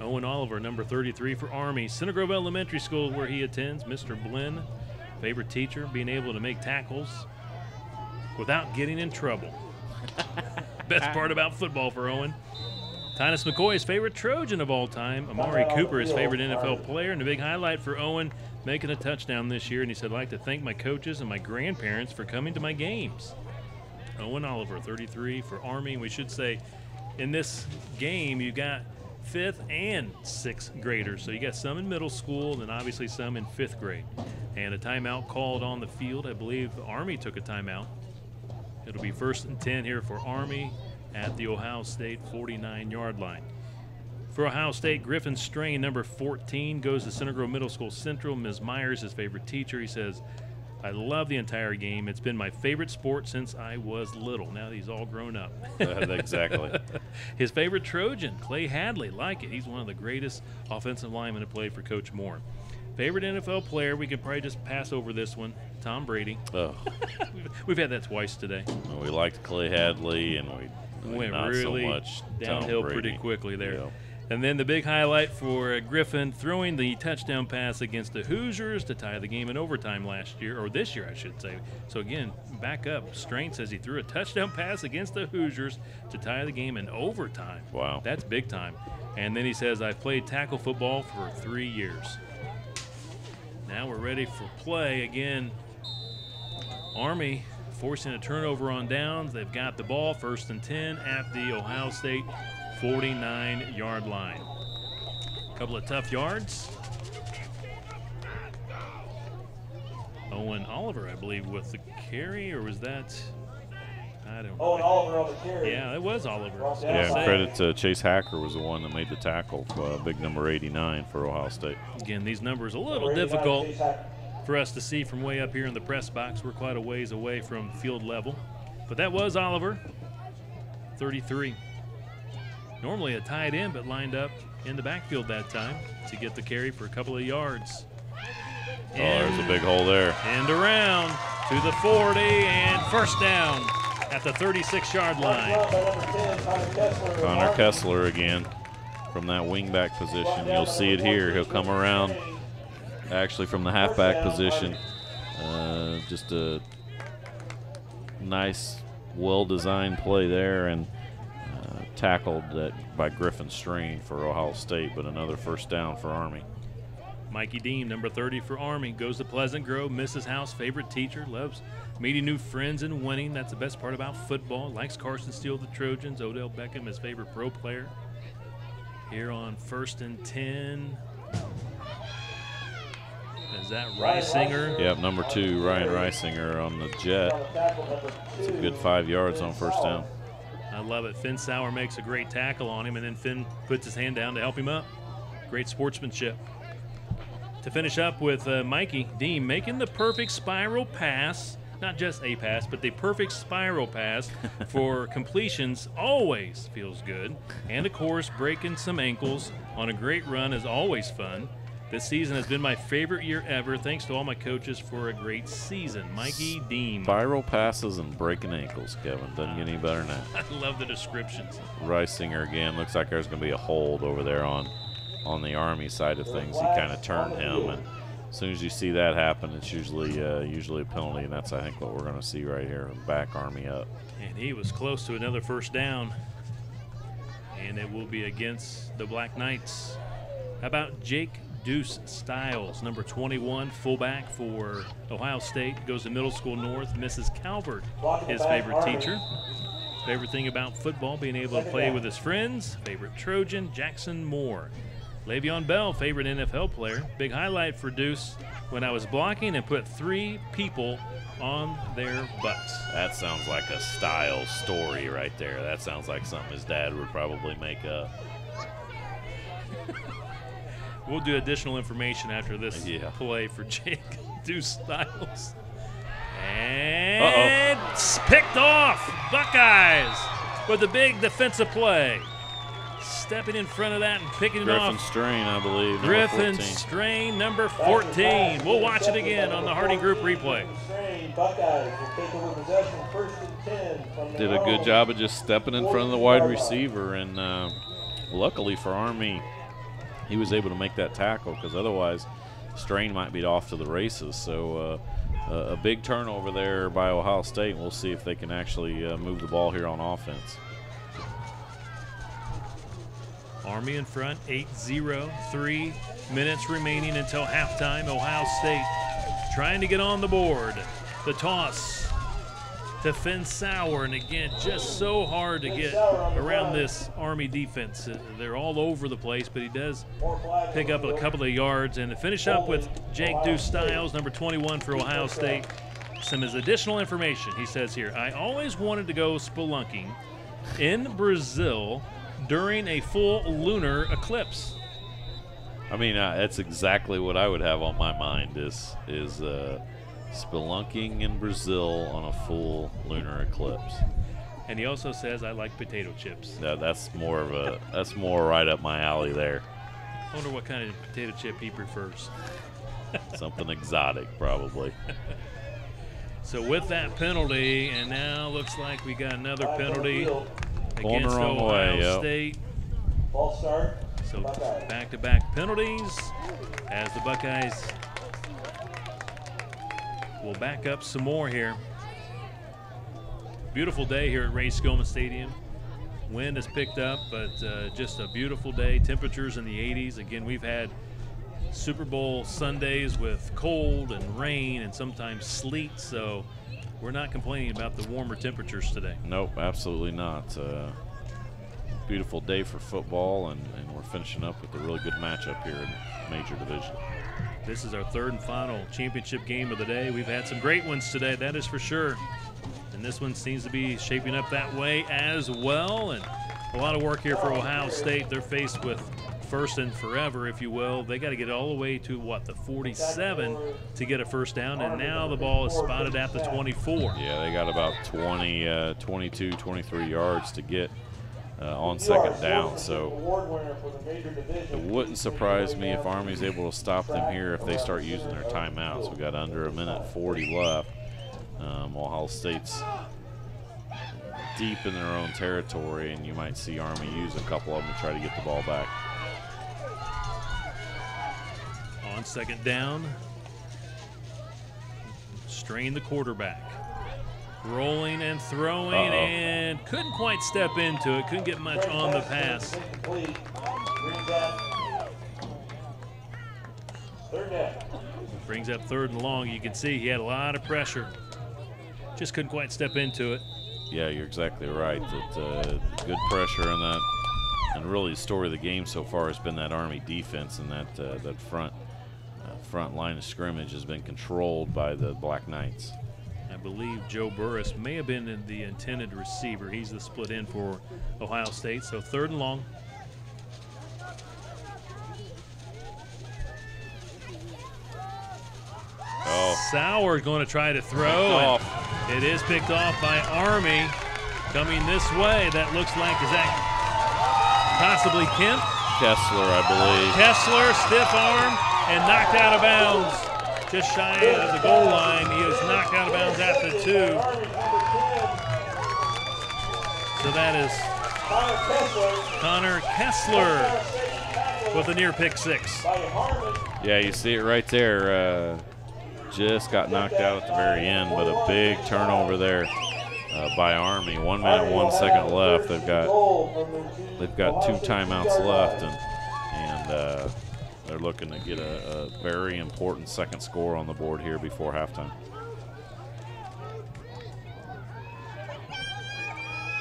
Owen Oliver, number 33 for Army. Center Grove Elementary School where he attends. Mr. Blinn, favorite teacher, being able to make tackles without getting in trouble. Best part about football for Owen. Tynas McCoy's favorite Trojan of all time. Amari Cooper, his favorite NFL player. And a big highlight for Owen, making a touchdown this year. And he said, I'd like to thank my coaches and my grandparents for coming to my games. Owen Oliver, 33 for Army. And we should say, in this game, you got 5th and 6th graders. So you got some in middle school and then obviously some in 5th grade. And a timeout called on the field. I believe Army took a timeout. It'll be 1st and 10 here for Army at the Ohio State 49-yard line. For Ohio State, Griffin Strain, number 14, goes to Center Grove Middle School Central. Ms. Myers, his favorite teacher. He says, I love the entire game. It's been my favorite sport since I was little. Now that he's all grown up. Exactly. His favorite Trojan, Clay Hadley, like it. He's one of the greatest offensive linemen to play for Coach Moore. Favorite NFL player, we could probably just pass over this one, Tom Brady. Oh. We've had that twice today. Well, we liked Clay Hadley, and we went not really so much downhill Tom pretty Brady. quickly there. Yeah. And then the big highlight for Griffin, throwing the touchdown pass against the Hoosiers to tie the game in overtime last year, or this year, I should say. So again, back up. Strain says he threw a touchdown pass against the Hoosiers to tie the game in overtime. Wow. That's big time. And then he says, I've played tackle football for 3 years. Now we're ready for play again. Army forcing a turnover on downs. They've got the ball, 1st and 10 at the Ohio State 49-yard line. Couple of tough yards. Owen Oliver, I believe, with the carry, or was that? I don't know. Owen Oliver on the carry. Yeah, it was Oliver. Yeah, credit to Chase Hacker was the one that made the tackle, big number 89 for Ohio State. Again, these numbers a little difficult for us to see from way up here in the press box. We're quite a ways away from field level. But that was Oliver, 33. Normally a tight end, but lined up in the backfield that time to get the carry for a couple of yards. Oh, there's a big hole there. And around to the 40, and first down at the 36-yard line. Connor Kessler again from that wingback position. You'll see it here. He'll come around actually from the halfback position. Just a nice, well-designed play there, and tackled by Griffin Strain for Ohio State, but another first down for Army. Mikey Dean, number 30 for Army, goes to Pleasant Grove, Mrs. House, favorite teacher, loves meeting new friends and winning. That's the best part about football. Likes Carson Steele, the Trojans. Odell Beckham, his favorite pro player. Here on 1st and 10. Is that Reisinger? Yep, number 2, Ryan Reisinger on the jet. It's a good 5 yards on first down. I love it. Finn Sauer makes a great tackle on him, and then Finn puts his hand down to help him up. Great sportsmanship. To finish up with Mikey Dean making the perfect spiral pass, not just a pass, but the perfect spiral pass for completions always feels good. And, of course, breaking some ankles on a great run is always fun. This season has been my favorite year ever. Thanks to all my coaches for a great season. Mikey Dean. Spiral passes and breaking ankles, Kevin. Doesn't get any better than that. I love the descriptions. Reisinger again. Looks like there's going to be a hold over there on the Army side of things. He kind of turned him, and as soon as you see that happen, it's usually a penalty, and that's, I think, what we're going to see right here. Back Army up. And he was close to another first down, and it will be against the Black Knights. How about Jake Deuce Stiles, number 21, fullback for Ohio State, goes to Middle School North. Mrs. Calvert, his favorite teacher. Favorite thing about football, being able to play with his friends. Favorite Trojan, Jackson Moore. Le'Veon Bell, favorite NFL player. Big highlight for Deuce when I was blocking and put 3 people on their butts. That sounds like a Stiles story right there. That sounds like something his dad would probably make up. We'll do additional information after this play for Jake Deuce Stiles. And picked off. Buckeyes with a big defensive play. Stepping in front of that and picking it off. Griffin Strain, I believe. Griffin Strain, number 14. We'll watch it again on the Hardy Group replay. Did a good job of just stepping in front of the wide receiver, and luckily for Army, he was able to make that tackle, because otherwise Strain might be off to the races. So a big turnover there by Ohio State. We'll see if they can actually move the ball here on offense. Army in front, 8-0, 3 minutes remaining until halftime. Ohio State trying to get on the board. The toss to Finn Sauer, and again, just so hard to get around this Army defense. They're all over the place, but he does pick up a couple of yards. And to finish up with Jake Deuce Stiles, number 21 for Ohio State, some additional information. He says here, I always wanted to go spelunking in Brazil during a full lunar eclipse. I mean, that's exactly what I would have on my mind is spelunking in Brazil on a full lunar eclipse. And he also says, I like potato chips. That's more right up my alley there. I wonder what kind of potato chip he prefers. Something exotic, probably. So with that penalty, and now looks like we got another penalty against Ohio State. False start. So back-to-back penalties as the Buckeyes will back up some more here. Beautiful day here at Ray Skillman Stadium. Wind has picked up, but just a beautiful day. Temperatures in the 80s. Again, we've had Super Bowl Sundays with cold and rain and sometimes sleet, so we're not complaining about the warmer temperatures today. Nope, absolutely not. beautiful day for football, and we're finishing up with a really good matchup here in Major Division. This is our third and final championship game of the day. We've had some great ones today, that is for sure. And this one seems to be shaping up that way as well. And a lot of work here for Ohio State. They're faced with first and forever, if you will. They got to get all the way to, what, the 47 to get a first down. And now the ball is spotted at the 24. Yeah, they got about 22, 23 yards to get on second down. So it wouldn't surprise me if Army's able to stop them here if they start using their timeouts. We've got under 1:40 left. Ohio State's deep in their own territory, and you might see Army use a couple of them to try to get the ball back. On second down, strain the quarterback. Rolling and throwing, and couldn't quite step into it. Couldn't get much on the pass. Brings up third and long. You can see he had a lot of pressure. Just couldn't quite step into it. Yeah, you're exactly right. That good pressure on that, and really the story of the game so far has been that Army defense, and that front line of scrimmage has been controlled by the Black Knights. I believe Joe Burris may have been the intended receiver. He's the split in for Ohio State. So third and long. Sauer's going to try to throw. It is picked off by Army. Coming this way, that looks like, is that possibly Kemp? Kessler, I believe. Kessler, stiff arm, and knocked out of bounds. Just shy of the goal line. He was knocked out of bounds at the 2. So that is Connor Kessler with a near pick 6. Yeah, you see it right there. Just got knocked out at the very end, but a big turnover there by Army. 1 minute, 1 second left. They've got 2 timeouts left, and they're looking to get a very important second score on the board here before halftime.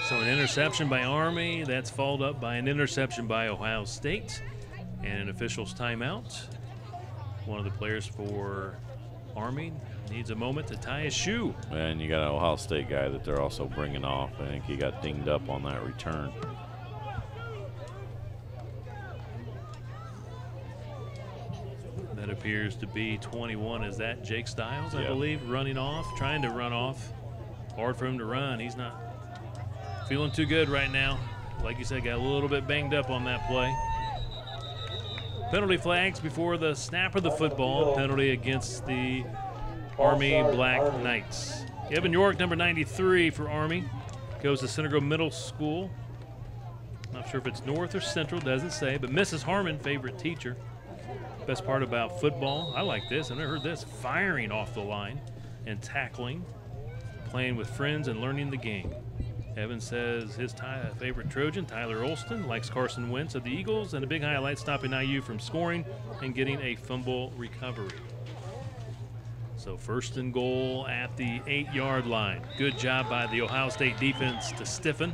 So an interception by Army, that's followed up by an interception by Ohio State, and an official's timeout. One of the players for Army needs a moment to tie his shoe. And you got an Ohio State guy that they're also bringing off. I think he got dinged up on that return. That appears to be 21. Is that Jake Stiles, I believe, running off, trying to run off. Hard for him to run. He's not feeling too good right now. Like you said, got a little bit banged up on that play. Penalty flags before the snap of the football. Penalty against the Army Black Knights. Evan York, number 93 for Army, goes to Center Grove Middle School. Not sure if it's North or Central, doesn't say, but Mrs. Harmon, favorite teacher. Best part about football, I like this, I've never heard this, firing off the line and tackling, playing with friends and learning the game. Evan says his favorite Trojan, Tyler Olston, likes Carson Wentz of the Eagles, and a big highlight stopping IU from scoring and getting a fumble recovery. So first and goal at the 8-yard line. Good job by the Ohio State defense to stiffen.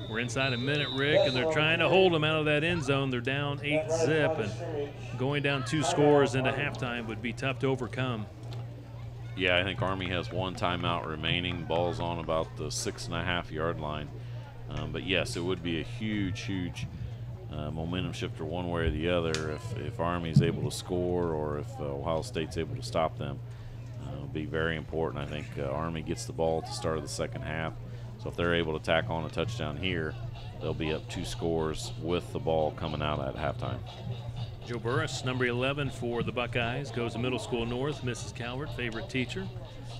We're inside a minute, Rick, and they're trying to hold them out of that end zone. They're down 8-zip, and going down 2 scores into halftime would be tough to overcome. Yeah, I think Army has 1 timeout remaining. Ball's on about the 6.5-yard line. But yes, it would be a huge momentum shifter one way or the other if Army's able to score or if Ohio State's able to stop them. It'll be very important. I think Army gets the ball at the start of the second half. So if they're able to tack on a touchdown here, they'll be up 2 scores with the ball coming out at halftime. Joe Burris, number 11 for the Buckeyes, goes to Middle School North. Mrs. Calvert, favorite teacher,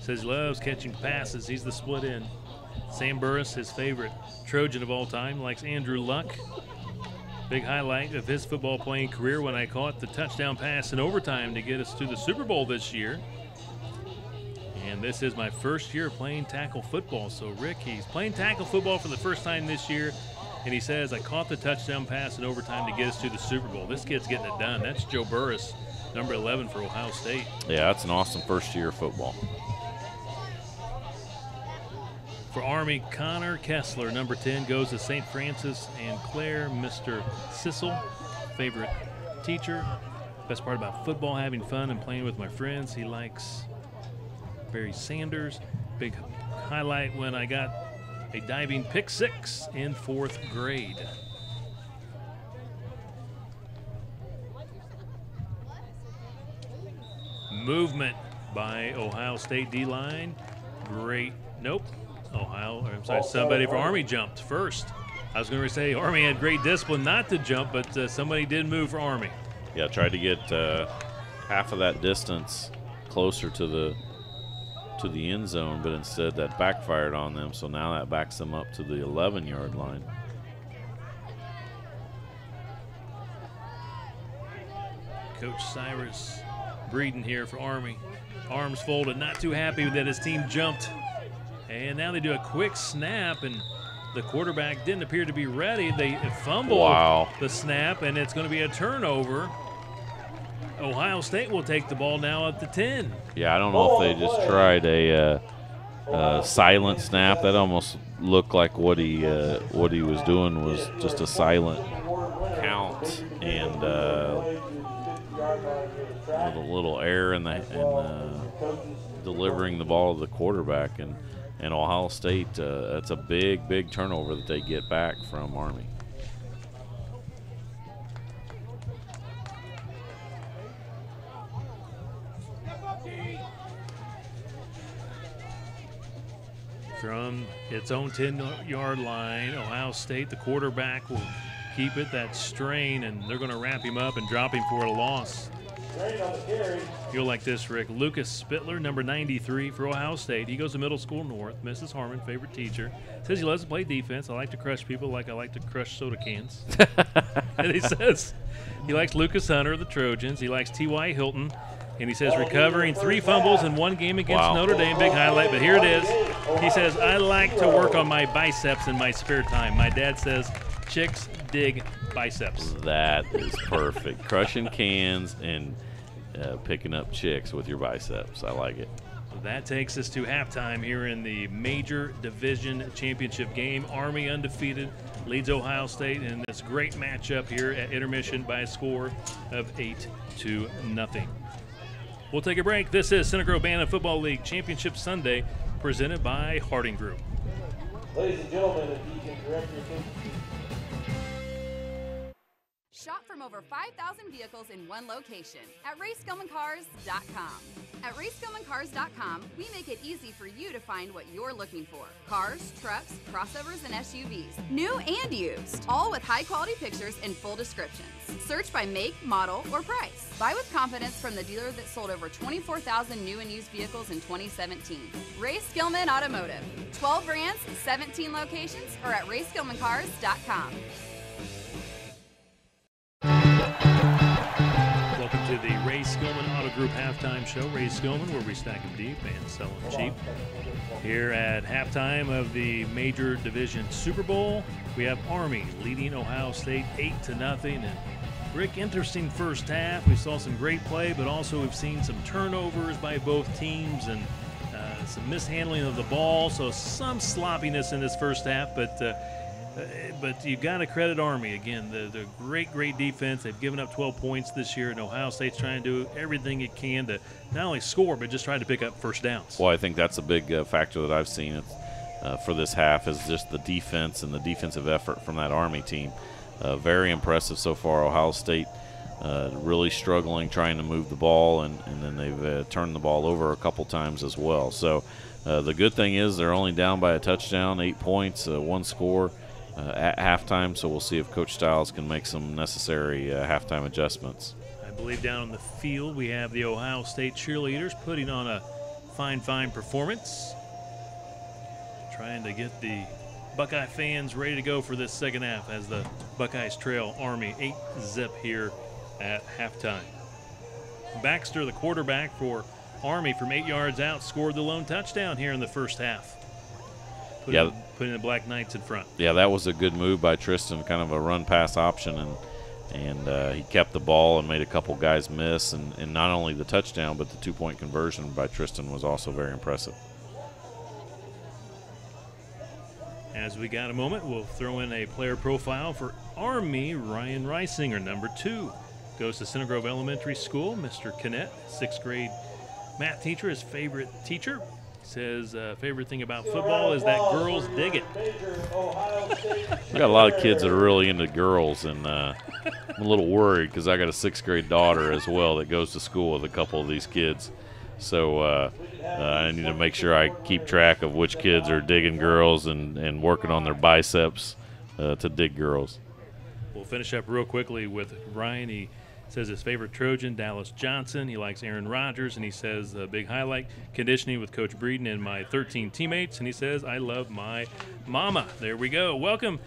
says he loves catching passes. He's the split end. Sam Burris, his favorite Trojan of all time, likes Andrew Luck. Big highlight of his football playing career when I caught the touchdown pass in overtime to get us to the Super Bowl this year. And this is my first year playing tackle football. So, Rick, he's playing tackle football for the first time this year. And he says, I caught the touchdown pass in overtime to get us to the Super Bowl. This kid's getting it done. That's Joe Burris, number 11 for Ohio State. Yeah, that's an awesome first year of football. For Army, Connor Kessler, number 10, goes to St. Francis and Claire. Mr. Sissel, favorite teacher. Best part about football, having fun and playing with my friends. He likes Barry Sanders. Big highlight when I got a diving pick 6 in 4th grade. Movement by Ohio State D-line. Great. Nope. I'm sorry, somebody for Army jumped first. I was going to say Army had great discipline not to jump, but somebody did move for Army. Yeah, tried to get half of that distance closer to the end zone, but instead that backfired on them, so now that backs them up to the 11-yard line. Coach Cyrus Breeden here for Army. Arms folded, not too happy that his team jumped. And now they do a quick snap, and the quarterback didn't appear to be ready. They fumbled the snap, and it's going to be a turnover. Ohio State will take the ball now at the 10. Yeah, I don't know if they just tried a silent snap. That almost looked like what he was doing was just a silent count, and with a little error in delivering the ball to the quarterback, and Ohio State, that's a big turnover that they get back from Army. From its own 10-yard line, Ohio State, the quarterback will keep it, that strain, and they're going to wrap him up and drop him for a loss. You'll like this, Rick. Lucas Spittler, number 93 for Ohio State. He goes to Middle School North. Mrs. Harmon, favorite teacher. Says he loves to play defense. I like to crush people like I like to crush soda cans. And he says he likes Lucas Hunter of the Trojans. He likes T.Y. Hilton. And he says recovering 3 fumbles in 1 game against Notre Dame. Big highlight, but here it is. He says, I like to work on my biceps in my spare time. My dad says chicks dig biceps. That is perfect. Crushing cans and picking up chicks with your biceps. I like it. That takes us to halftime here in the major division championship game. Army undefeated leads Ohio State in this great matchup here at intermission by a score of 8-0. We'll take a break. This is Center Grove Bantam Football League Championship Sunday, presented by Harding Group. Ladies and gentlemen, if you can direct your attention. Shop from over 5,000 vehicles in one location at RaySkillmanCars.com. At RaySkillmanCars.com, we make it easy for you to find what you're looking for. Cars, trucks, crossovers, and SUVs, new and used, all with high-quality pictures and full descriptions. Search by make, model, or price. Buy with confidence from the dealer that sold over 24,000 new and used vehicles in 2017. Ray Skillman Automotive. 12 brands, 17 locations, or at RaySkillmanCars.com. Welcome to the Ray Skillman Auto Group halftime show. Ray Skillman, where we stack them deep and sell them cheap. Here at halftime of the Major Division Super Bowl, we have Army leading Ohio State 8-0. And Rick, interesting first half. We saw some great play, but also we've seen some turnovers by both teams and some mishandling of the ball. So some sloppiness in this first half, but you got to credit Army again. The great defense. They've given up 12 points this year, and Ohio State's trying to do everything it can to not only score but just try to pick up first downs. Well, I think that's a big factor that I've seen for this half is just the defense and the defensive effort from that Army team. Very impressive so far. Ohio State really struggling trying to move the ball, and then they've turned the ball over a couple times as well. So the good thing is they're only down by a touchdown, 8 points, 1 score. At halftime, so we'll see if Coach Stiles can make some necessary halftime adjustments. I believe down on the field we have the Ohio State cheerleaders putting on a fine performance, trying to get the Buckeye fans ready to go for this second half as the Buckeyes trail Army 8-0 here at halftime. Baxter, the quarterback for Army, from 8 yards out, scored the lone touchdown here in the first half. Putting the Black Knights in front. Yeah, that was a good move by Tristan, kind of a run-pass option, and he kept the ball and made a couple guys miss, and not only the touchdown, but the 2-point conversion by Tristan was also very impressive. As we got a moment, we'll throw in a player profile for Army. Ryan Reisinger, number 2. Goes to Center Grove Elementary School. Mr. Kinnett, 6th grade math teacher, his favorite teacher. Says favorite thing about football is that girls dig it. We got a lot of kids that are really into girls, and I'm a little worried because I got a 6th grade daughter as well that goes to school with a couple of these kids. So I need to make sure I keep track of which kids are digging girls and working on their biceps to dig girls. We'll finish up real quickly with Ryan. He says his favorite Trojan, Dallas Johnson. He likes Aaron Rodgers, and he says a big highlight, conditioning with Coach Breeden and my 13 teammates. And he says, I love my mama. There we go. Welcome.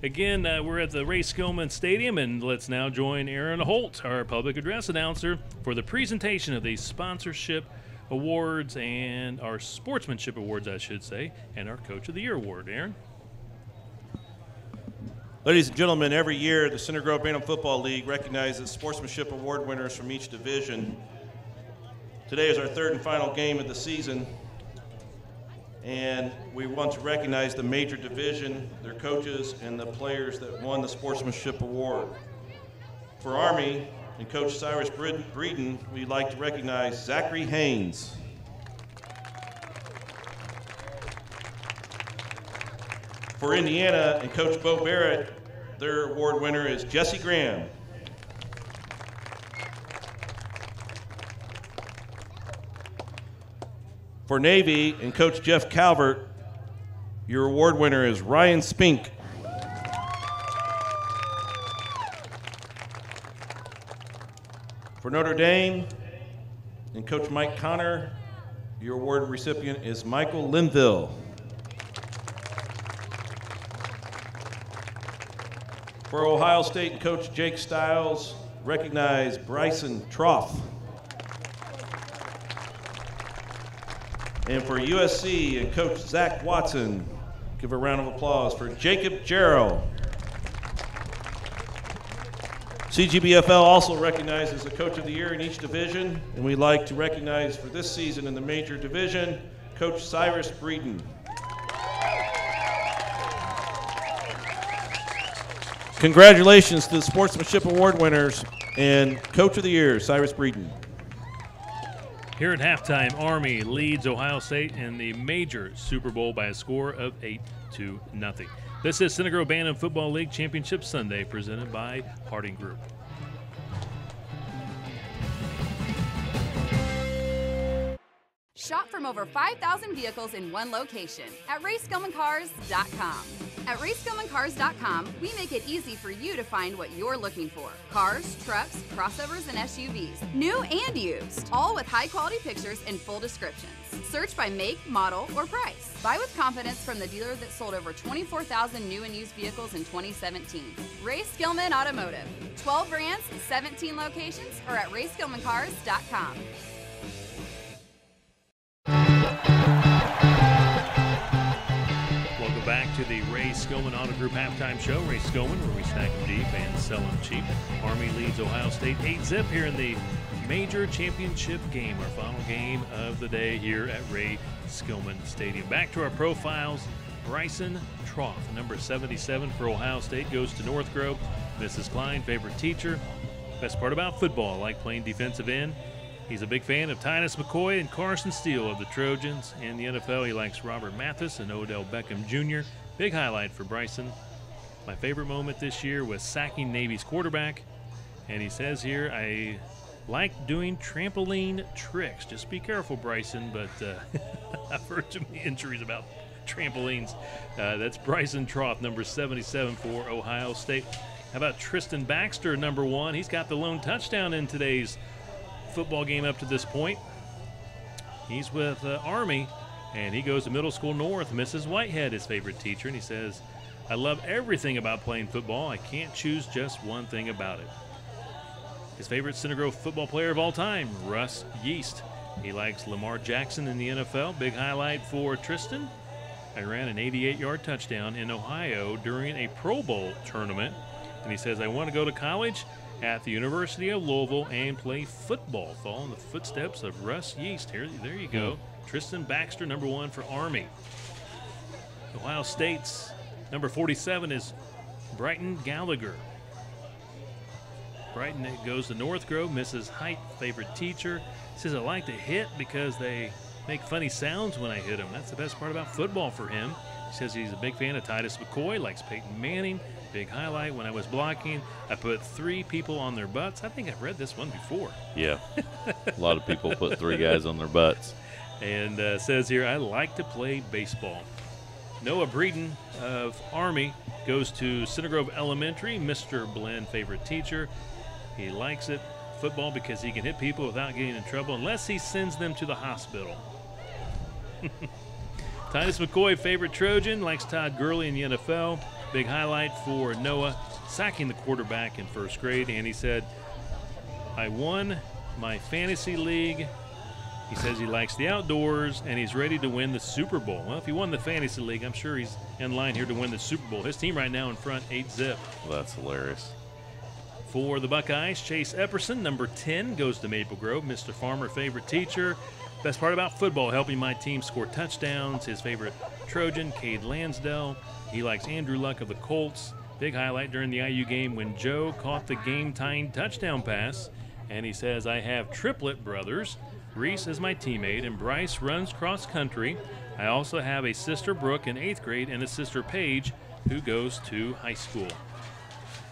Again, we're at the Ray Skillman Stadium, and let's now join Aaron Holt, our public address announcer, for the presentation of the sponsorship awards and our sportsmanship awards, I should say, and our Coach of the Year award. Aaron? Ladies and gentlemen, every year the Center Grove Bantam Football League recognizes sportsmanship award winners from each division. Today is our 3rd and final game of the season, and we want to recognize the major division, their coaches, and the players that won the sportsmanship award. For Army and Coach Cyrus Breeden, we'd like to recognize Zachary Haynes. For Indiana and Coach Bo Barrett, their award winner is Jesse Graham. For Navy and Coach Jeff Calvert, your award winner is Ryan Spink. For Notre Dame and Coach Mike Connor, your award recipient is Michael Linville. For Ohio State and Coach Jake Stiles, recognize Bryson Troff. And for USC and Coach Zach Watson, give a round of applause for Jacob Jarrow. CGBFL also recognizes the Coach of the Year in each division, and we'd like to recognize for this season in the major division, Coach Cyrus Breeden. Congratulations to the Sportsmanship Award winners and Coach of the Year, Cyrus Breeden. Here at halftime, Army leads Ohio State in the major Super Bowl by a score of 8-0. This is Center Grove Bantam Football League Championship Sunday, presented by Harding Group. Shop from over 5,000 vehicles in one location at RaySkillmanCars.com. At RaySkillmanCars.com, we make it easy for you to find what you're looking for. Cars, trucks, crossovers, and SUVs, new and used, all with high-quality pictures and full descriptions. Search by make, model, or price. Buy with confidence from the dealer that sold over 24,000 new and used vehicles in 2017. Ray Skillman Automotive. 12 brands, 17 locations, or at RaySkillmanCars.com. Welcome back to the Ray Skillman Auto Group halftime show. Ray Skillman, where we stack them deep and sell them cheap. Army leads Ohio State 8-0 here in the major championship game, our final game of the day here at Ray Skillman Stadium. Back to our profiles. Bryson Troff, number 77 for Ohio State, goes to North Grove. Mrs. Klein, favorite teacher. Best part about football, I like playing defensive end. He's a big fan of Titus McCoy and Carson Steele of the Trojans. In the NFL, he likes Robert Mathis and Odell Beckham Jr. Big highlight for Bryson. My favorite moment this year was sacking Navy's quarterback. And he says here, I like doing trampoline tricks. Just be careful, Bryson, but I've heard too many injuries about trampolines. That's Bryson Troff, number 77 for Ohio State. How about Tristan Baxter, number 1? He's got the lone touchdown in today's football game up to this point. He's with Army, and he goes to Middle School North. Mrs. Whitehead, his favorite teacher, and he says, I love everything about playing football. I can't choose just one thing about it. His favorite Center Grove football player of all time, Russ Yeast. He likes Lamar Jackson in the NFL. Big highlight for Tristan. I ran an 88-yard touchdown in Ohio during a Pro Bowl tournament. And he says, I want to go to college at the University of Louisville and play football. Follow in the footsteps of Russ Yeast. There you go. Tristan Baxter, number 1 for Army. Ohio State's Number 47 is Brighton Gallagher. Brighton goes to North Grove. Mrs. Height, favorite teacher. Says, I like to hit because they make funny sounds when I hit them. That's the best part about football for him. He says he's a big fan of Titus McCoy, likes Peyton Manning. Big highlight, when I was blocking, I put 3 people on their butts. I think I've read this one before. Yeah. A lot of people put 3 guys on their butts. And says here, I like to play baseball. Noah Breeden of Army goes to Center Grove Elementary. Mr. Blinn, favorite teacher. He likes it, football, because he can hit people without getting in trouble unless he sends them to the hospital. Titus McCoy, favorite Trojan, likes Todd Gurley in the NFL. Big highlight for Noah, sacking the quarterback in first grade. And he said, I won my fantasy league. He says he likes the outdoors, and he's ready to win the Super Bowl. Well, if he won the fantasy league, I'm sure he's in line here to win the Super Bowl. His team right now in front, 8-zip. Well, that's hilarious. For the Buckeyes, Chase Epperson, number 10, goes to Maple Grove. Mr. Farmer, favorite teacher. Best part about football, helping my team score touchdowns. His favorite Trojan, Cade Lansdale. He likes Andrew Luck of the Colts. Big highlight during the IU game when Joe caught the game-tying touchdown pass. And he says, I have triplet brothers. Reese is my teammate, and Bryce runs cross-country. I also have a sister, Brooke, in 8th grade, and a sister, Paige, who goes to high school.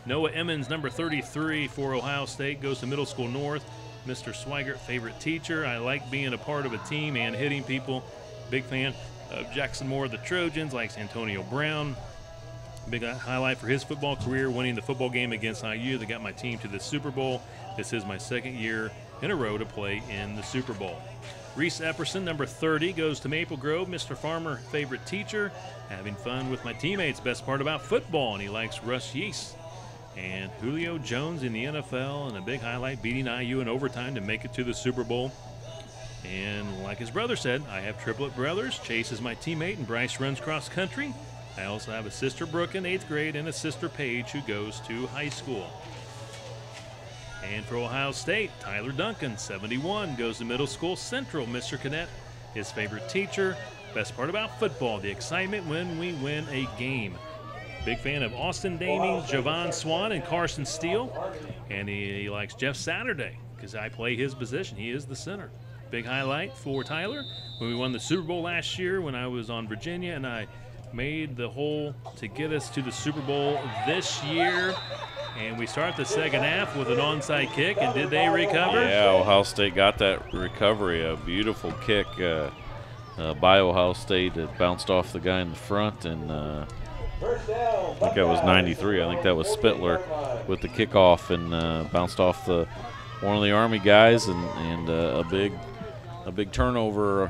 Noah Emmons, number 33 for Ohio State, goes to Middle School North. Mr. Swigert, favorite teacher. I like being a part of a team and hitting people. Big fan of Jackson Moore of the Trojans, likes Antonio Brown. Big highlight for his football career, winning the football game against IU. They got my team to the Super Bowl. This is my second year in a row to play in the Super Bowl. Reese Epperson, number 30, goes to Maple Grove. Mr. Farmer, favorite teacher. Having fun with my teammates, best part about football, and he likes Russ Yeast. And Julio Jones in the NFL, and a big highlight, beating IU in overtime to make it to the Super Bowl. And like his brother said, I have triplet brothers. Chase is my teammate, and Bryce runs cross country. I also have a sister, Brooke, in 8th grade, and a sister, Paige, who goes to high school. And for Ohio State, Tyler Duncan, 71, goes to Middle School Central. Mr. Cadet, his favorite teacher. Best part about football, the excitement when we win a game. Big fan of Austin Daming, Javon Swan, and Carson Steele. And he likes Jeff Saturday because I play his position. He is the center. Big highlight for Tyler when we won the Super Bowl last year when I was on Virginia, and I made the hole to get us to the Super Bowl this year. And we start the second half with an onside kick, and did they recover? Yeah, Ohio State got that recovery. A beautiful kick by Ohio State. It bounced off the guy in the front, and I think that was 93. I think that was Spittler with the kickoff, and bounced off one of the Army guys, and a big turnover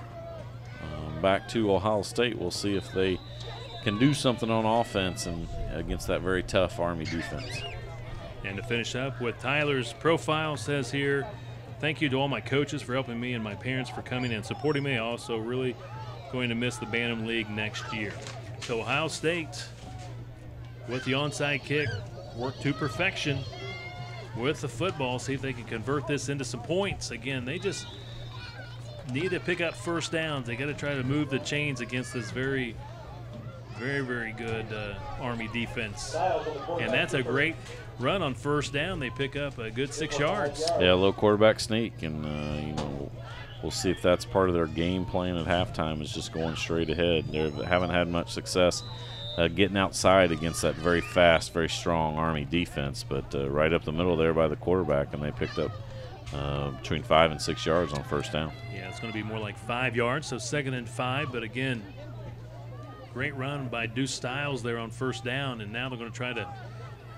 back to Ohio State. We'll see if they can do something on offense and against that very tough Army defense. And to finish up with Tyler's profile, says here, thank you to all my coaches for helping me and my parents for coming and supporting me. Also really going to miss the Bantam League next year. So Ohio State, with the onside kick, worked to perfection with the football. See if they can convert this into some points. Again, they just need to pick up first downs. They got to try to move the chains against this very, very good Army defense. And that's a great run on first down. They pick up a good 6 yards. Yeah, a little quarterback sneak, and we'll see if that's part of their game plan at halftime, is just going straight ahead. They haven't had much success getting outside against that very fast, very strong Army defense, but right up the middle there by the quarterback, and they picked up between 5 and 6 yards on first down. Yeah, it's going to be more like 5 yards, so 2nd and 5, but again, great run by Deuce Styles there on first down, and now they're going to try to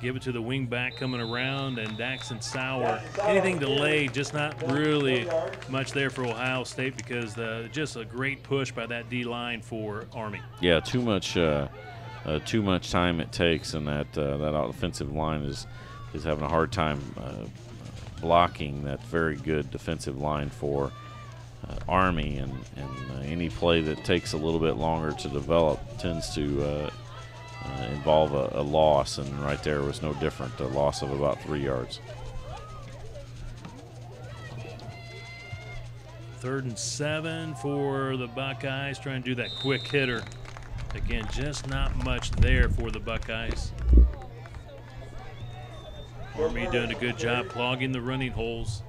give it to the wing back coming around, and Daxon Sauer. Anything delayed, just not really much there for Ohio State, because just a great push by that D-line for Army. Yeah, too much time it takes, and that offensive line is having a hard time blocking that very good defensive line for Army, and any play that takes a little bit longer to develop tends to involve a loss, and right there was no different, a loss of about 3 yards. 3rd and 7 for the Buckeyes, trying to do that quick hitter. Again, just not much there for the Buckeyes. Army doing a good job clogging the running holes.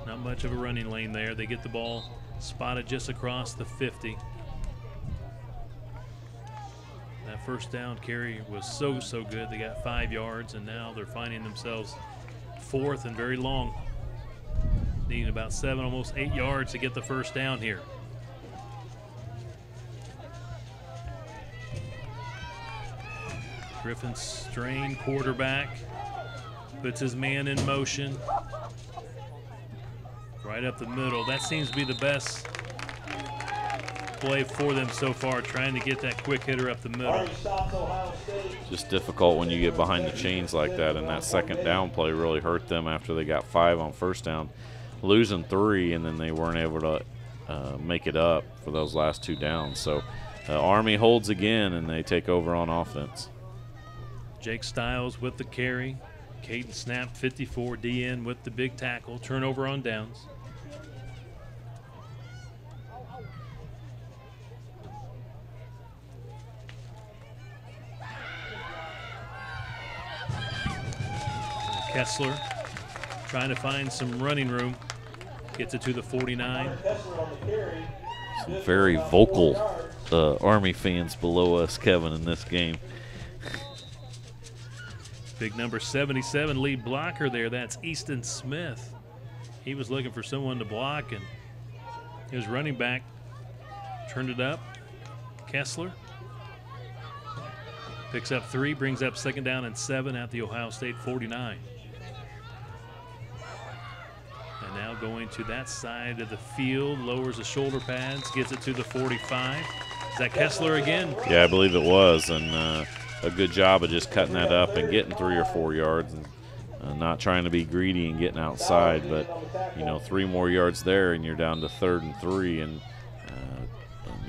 Not much of a running lane there. They get the ball spotted just across the 50. That first down carry was so good. They got 5 yards, and now they're finding themselves fourth and very long. Needing about 7, almost 8 yards to get the first down here. Griffin Strain, quarterback, puts his man in motion. Right up the middle. That seems to be the best play for them so far, trying to get that quick hitter up the middle. Just difficult when you get behind the chains like that, and that second down play really hurt them after they got 5 on first down, losing 3, and then they weren't able to make it up for those last 2 downs. So Army holds again, and they take over on offense. Jake Stiles with the carry. Caden Snap, 54, DN with the big tackle. Turnover on downs. Kessler trying to find some running room. Gets it to the 49. Some very vocal Army fans below us, Kevin, in this game. Big number 77 lead blocker there. That's Easton Smith. He was looking for someone to block, and his running back turned it up. Kessler picks up 3, brings up second down and 7 at the Ohio State 49. And now going to that side of the field, lowers the shoulder pads, gets it to the 45. Is that Kessler again? Yeah, I believe it was, and a good job of just cutting that up and getting 3 or 4 yards, and not trying to be greedy and getting outside. But, 3 more yards there, and you're down to 3rd and 3, and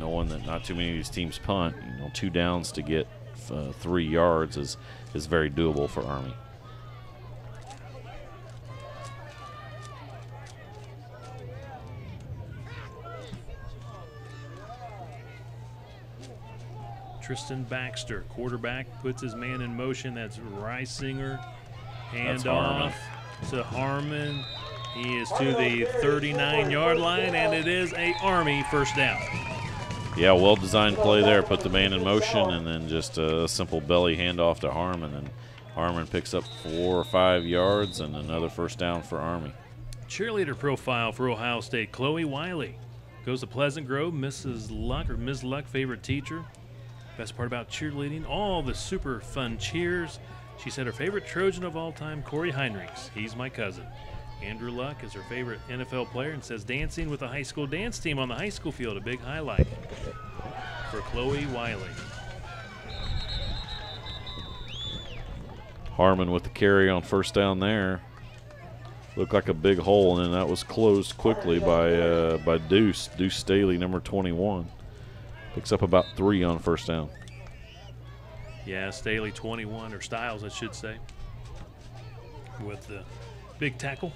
knowing that not too many of these teams punt, 2 downs to get 3 yards is very doable for Army. Tristan Baxter, quarterback, puts his man in motion. That's Reisinger. Hand off to Harmon. He is to the 39-yard line, and it is a Army first down. Yeah, well-designed play there. Put the man in motion, and then just a simple belly handoff to Harmon. And Harmon picks up 4 or 5 yards and another first down for Army. Cheerleader profile for Ohio State, Chloe Wiley. Goes to Pleasant Grove, Mrs. Luck, or Ms. Luck, favorite teacher. Best part about cheerleading, all the super fun cheers. She said her favorite Trojan of all time, Corey Heinrichs. He's my cousin. Andrew Luck is her favorite NFL player and says dancing with the high school dance team on the high school field, a big highlight for Chloe Wiley. Harmon with the carry on first down there. Looked like a big hole, and then that was closed quickly by Deuce Staley, number 21. Picks up about 3 on first down. Yeah, Staley 21, or Stiles, I should say, with the big tackle.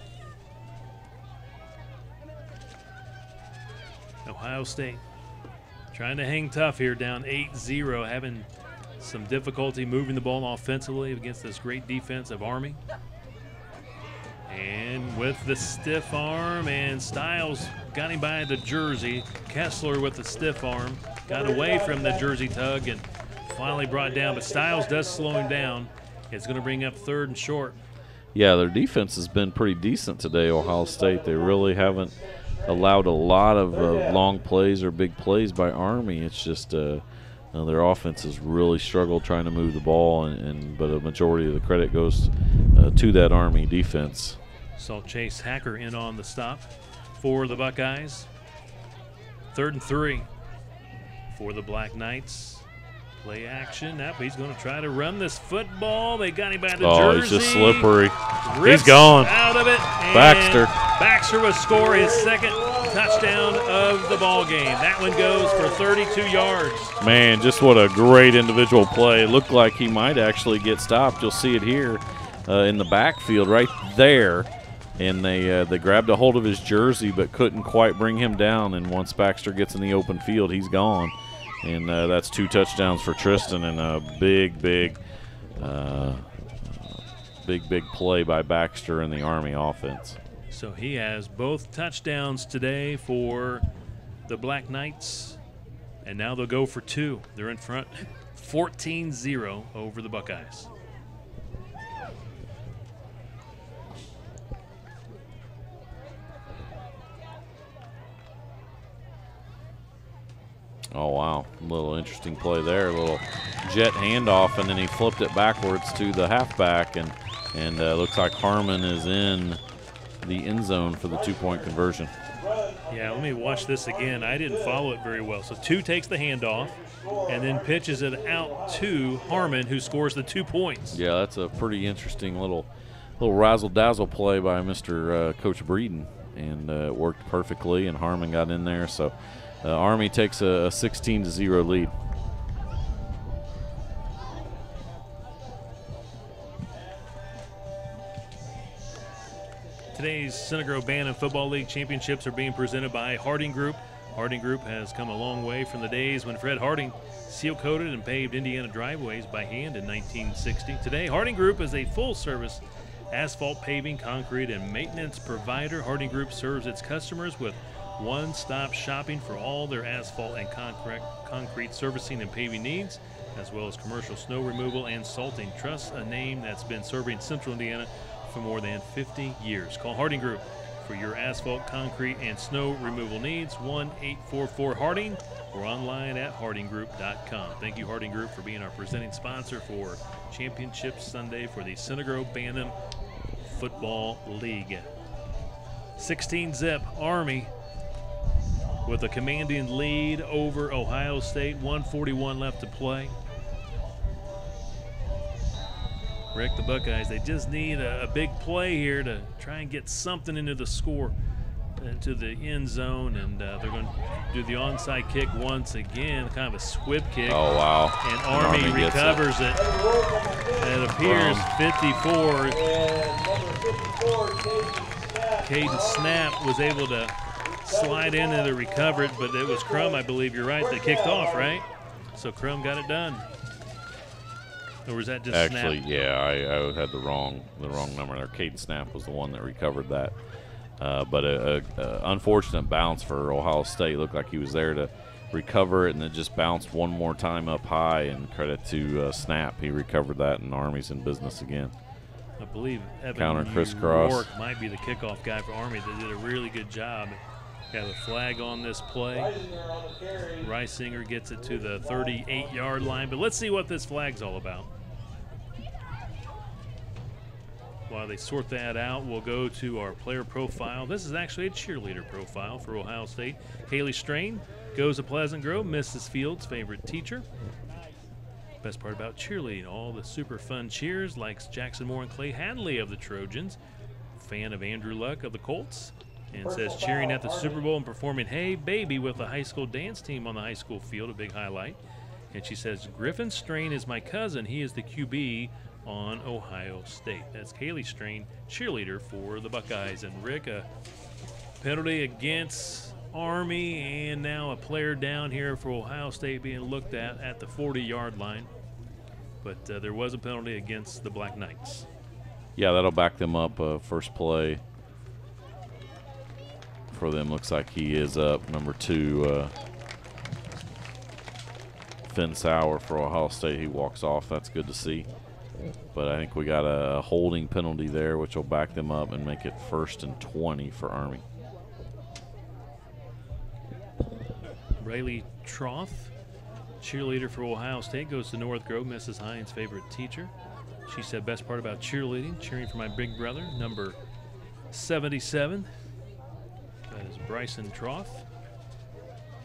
Ohio State trying to hang tough here, down 8-0, having some difficulty moving the ball offensively against this great defense of Army. And with the stiff arm, and Stiles got him by the jersey. Kessler with the stiff arm got away from the jersey tug and finally brought down, but Stiles does slow him down. It's going to bring up 3rd and short. Yeah, their defense has been pretty decent today, Ohio State. They really haven't allowed a lot of long plays or big plays by Army. It's just their offense has really struggled trying to move the ball, but a majority of the credit goes to that Army defense. Saw Chase Hacker in on the stop for the Buckeyes. 3rd and 3 for the Black Knights. Play action. Now he's going to try to run this football. They got him by the jersey. Oh, he's just slippery. Rips he's gone. Out of it. Baxter. Baxter will score his 2nd touchdown of the ball game. That one goes for 32 yards. Man, just what a great individual play. It looked like he might actually get stopped. You'll see it here in the backfield right there. And they grabbed a hold of his jersey but couldn't quite bring him down. And once Baxter gets in the open field, he's gone. And that's 2 touchdowns for Tristan and a big play by Baxter in the Army offense. So he has both touchdowns today for the Black Knights, and now they'll go for 2. They're in front 14-0 over the Buckeyes. Oh, wow. A little interesting play there. A little jet handoff, and then he flipped it backwards to the halfback, and looks like Harmon is in the end zone for the 2-point conversion. Yeah, let me watch this again. I didn't follow it very well. So 2 takes the handoff and then pitches it out to Harmon, who scores the 2 points. Yeah, that's a pretty interesting little razzle-dazzle play by Mr. Coach Breeden, and it worked perfectly, and Harmon got in there. So Army takes a 16-0 lead. Today's Center Grove Bantam Football League championships are being presented by Harding Group. Harding Group has come a long way from the days when Fred Harding seal-coated and paved Indiana driveways by hand in 1960. Today, Harding Group is a full-service asphalt paving, concrete, and maintenance provider. Harding Group serves its customers with one-stop shopping for all their asphalt and concrete servicing and paving needs, as well as commercial snow removal and salting. Trust a name that's been serving Central Indiana for more than 50 years. Call Harding Group for your asphalt, concrete, and snow removal needs, 1-844-HARDING, or online at hardinggroup.com. Thank you, Harding Group, for being our presenting sponsor for Championship Sunday for the Center Grove Bantam Football League. 16-zip Army with a commanding lead over Ohio State, 1:41 left to play. Rick, the Buckeyes, they just need a big play here to try and get something into the score, into the end zone, and they're going to do the onside kick once again, kind of a squib kick. Oh, wow. And Army recovers it. It appears 54. Caden Snap was able to slide in and recover it, but it was Crum, I believe you're right, that kicked off, right? So Crum got it done. Or was that just Actually, Snap? yeah, I had the wrong number there. Caden Snap was the one that recovered that. But a unfortunate bounce for Ohio State. Looked like he was there to recover it, and it just bounced one more time up high, and credit to Snap. He recovered that, and Army's in business again. I believe Evan Counter crisscross. York might be the kickoff guy for Army. They did a really good job. Got a flag on this play. Reisinger gets it to the 38-yard line, but let's see what this flag's all about. While they sort that out, we'll go to our player profile. This is actually a cheerleader profile for Ohio State. Haley Strain goes to Pleasant Grove, Mrs. Fields' favorite teacher. Best part about cheerleading, all the super fun cheers, likes Jackson Moore and Clay Hadley of the Trojans. Fan of Andrew Luck of the Colts. And says cheering at the Super Bowl and performing Hey Baby with the high school dance team on the high school field, a big highlight. And she says, Griffin Strain is my cousin. He is the QB on Ohio State. That's Kaylee Strain, cheerleader for the Buckeyes. And Rick, a penalty against Army, and now a player down here for Ohio State being looked at the 40-yard line. But there was a penalty against the Black Knights. Yeah, that'll back them up. First play for them looks like he is up. Number 2, Finn Sauer for Ohio State. He walks off. That's good to see. But I think we got a holding penalty there, which will back them up and make it 1st and 20 for Army. Rayleigh Troth, cheerleader for Ohio State, goes to North Grove, Mrs. Hines' favorite teacher. She said, best part about cheerleading, cheering for my big brother, number 77. That is Bryson Troth.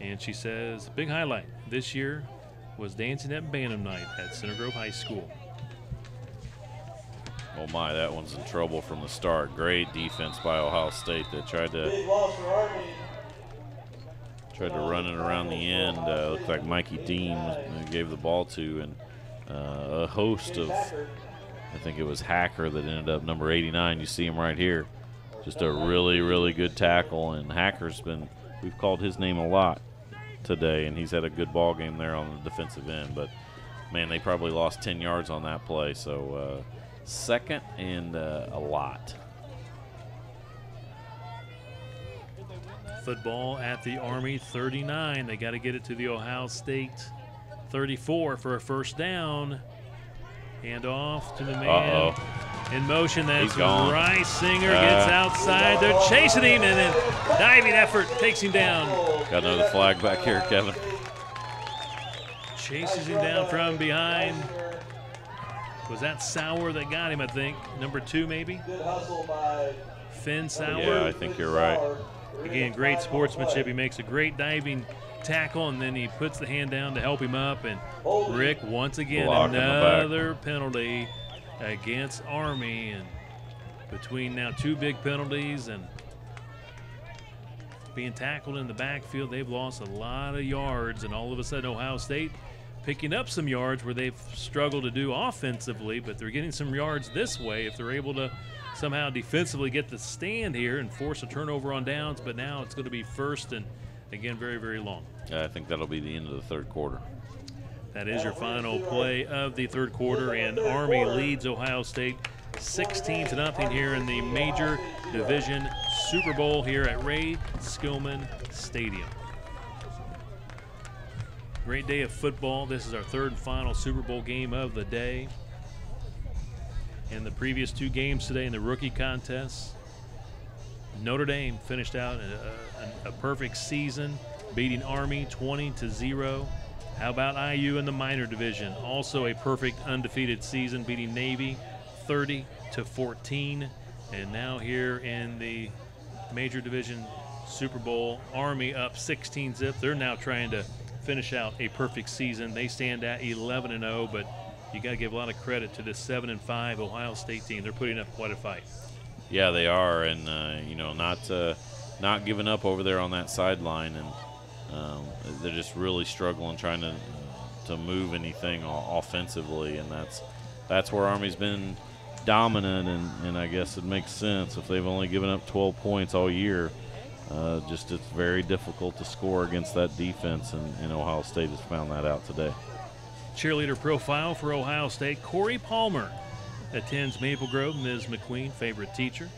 And she says, big highlight this year was dancing at Bantam night at Center Grove High School. Oh my, that one's in trouble from the start. Great defense by Ohio State that tried to run it around the end. Looked like Mikey Dean gave the ball to, and a host of, I think it was Hacker that ended up number 89. You see him right here. Just a really, really good tackle, and Hacker's been, we've called his name a lot. today, and he's had a good ball game there on the defensive end. But, man, they probably lost 10 yards on that play. So, second and a lot. Football at the Army 39. They got to get it to the Ohio State 34 for a first down. Hand off to the man in motion. That's Reisinger. Gets outside. They're chasing him, and then diving effort takes him down. Got another flag back here, Kevin. Chases him down from behind. Was that Sauer that got him, I think? Number 2, maybe? Finn Sauer. Yeah, I think you're right. Again, great sportsmanship. He makes a great diving tackle, and then he puts the hand down to help him up. And Rick, once again, another penalty against Army. And between now 2 big penalties and being tackled in the backfield, they've lost a lot of yards. And all of a sudden, Ohio State picking up some yards where they've struggled to do offensively, but they're getting some yards this way if they're able to somehow defensively get the stand here and force a turnover on downs. But now it's going to be first and, again, very, very long. I think that'll be the end of the third quarter. That is your final play of the third quarter, and Army leads Ohio State 16-0 here in the Major Division Super Bowl here at Ray Skillman Stadium. Great day of football. This is our third and final Super Bowl game of the day. And the previous 2 games today in the rookie contest, Notre Dame finished out a perfect season, beating Army 20-0. How about IU in the minor division? Also a perfect undefeated season, beating Navy 30-14. And now here in the Major Division Super Bowl, Army up 16-0. They're now trying to finish out a perfect season. They stand at 11-0, but you got to give a lot of credit to this 7-5 Ohio State team. They're putting up quite a fight. Yeah, they are, and you know, not giving up over there on that sideline, and they're just really struggling trying to move anything offensively, and that's where Army's been dominant, and I guess it makes sense if they've only given up 12 points all year. Just it's very difficult to score against that defense, and Ohio State has found that out today. Cheerleader profile for Ohio State, Corey Palmer attends Maple Grove, Ms. McQueen, favorite teacher.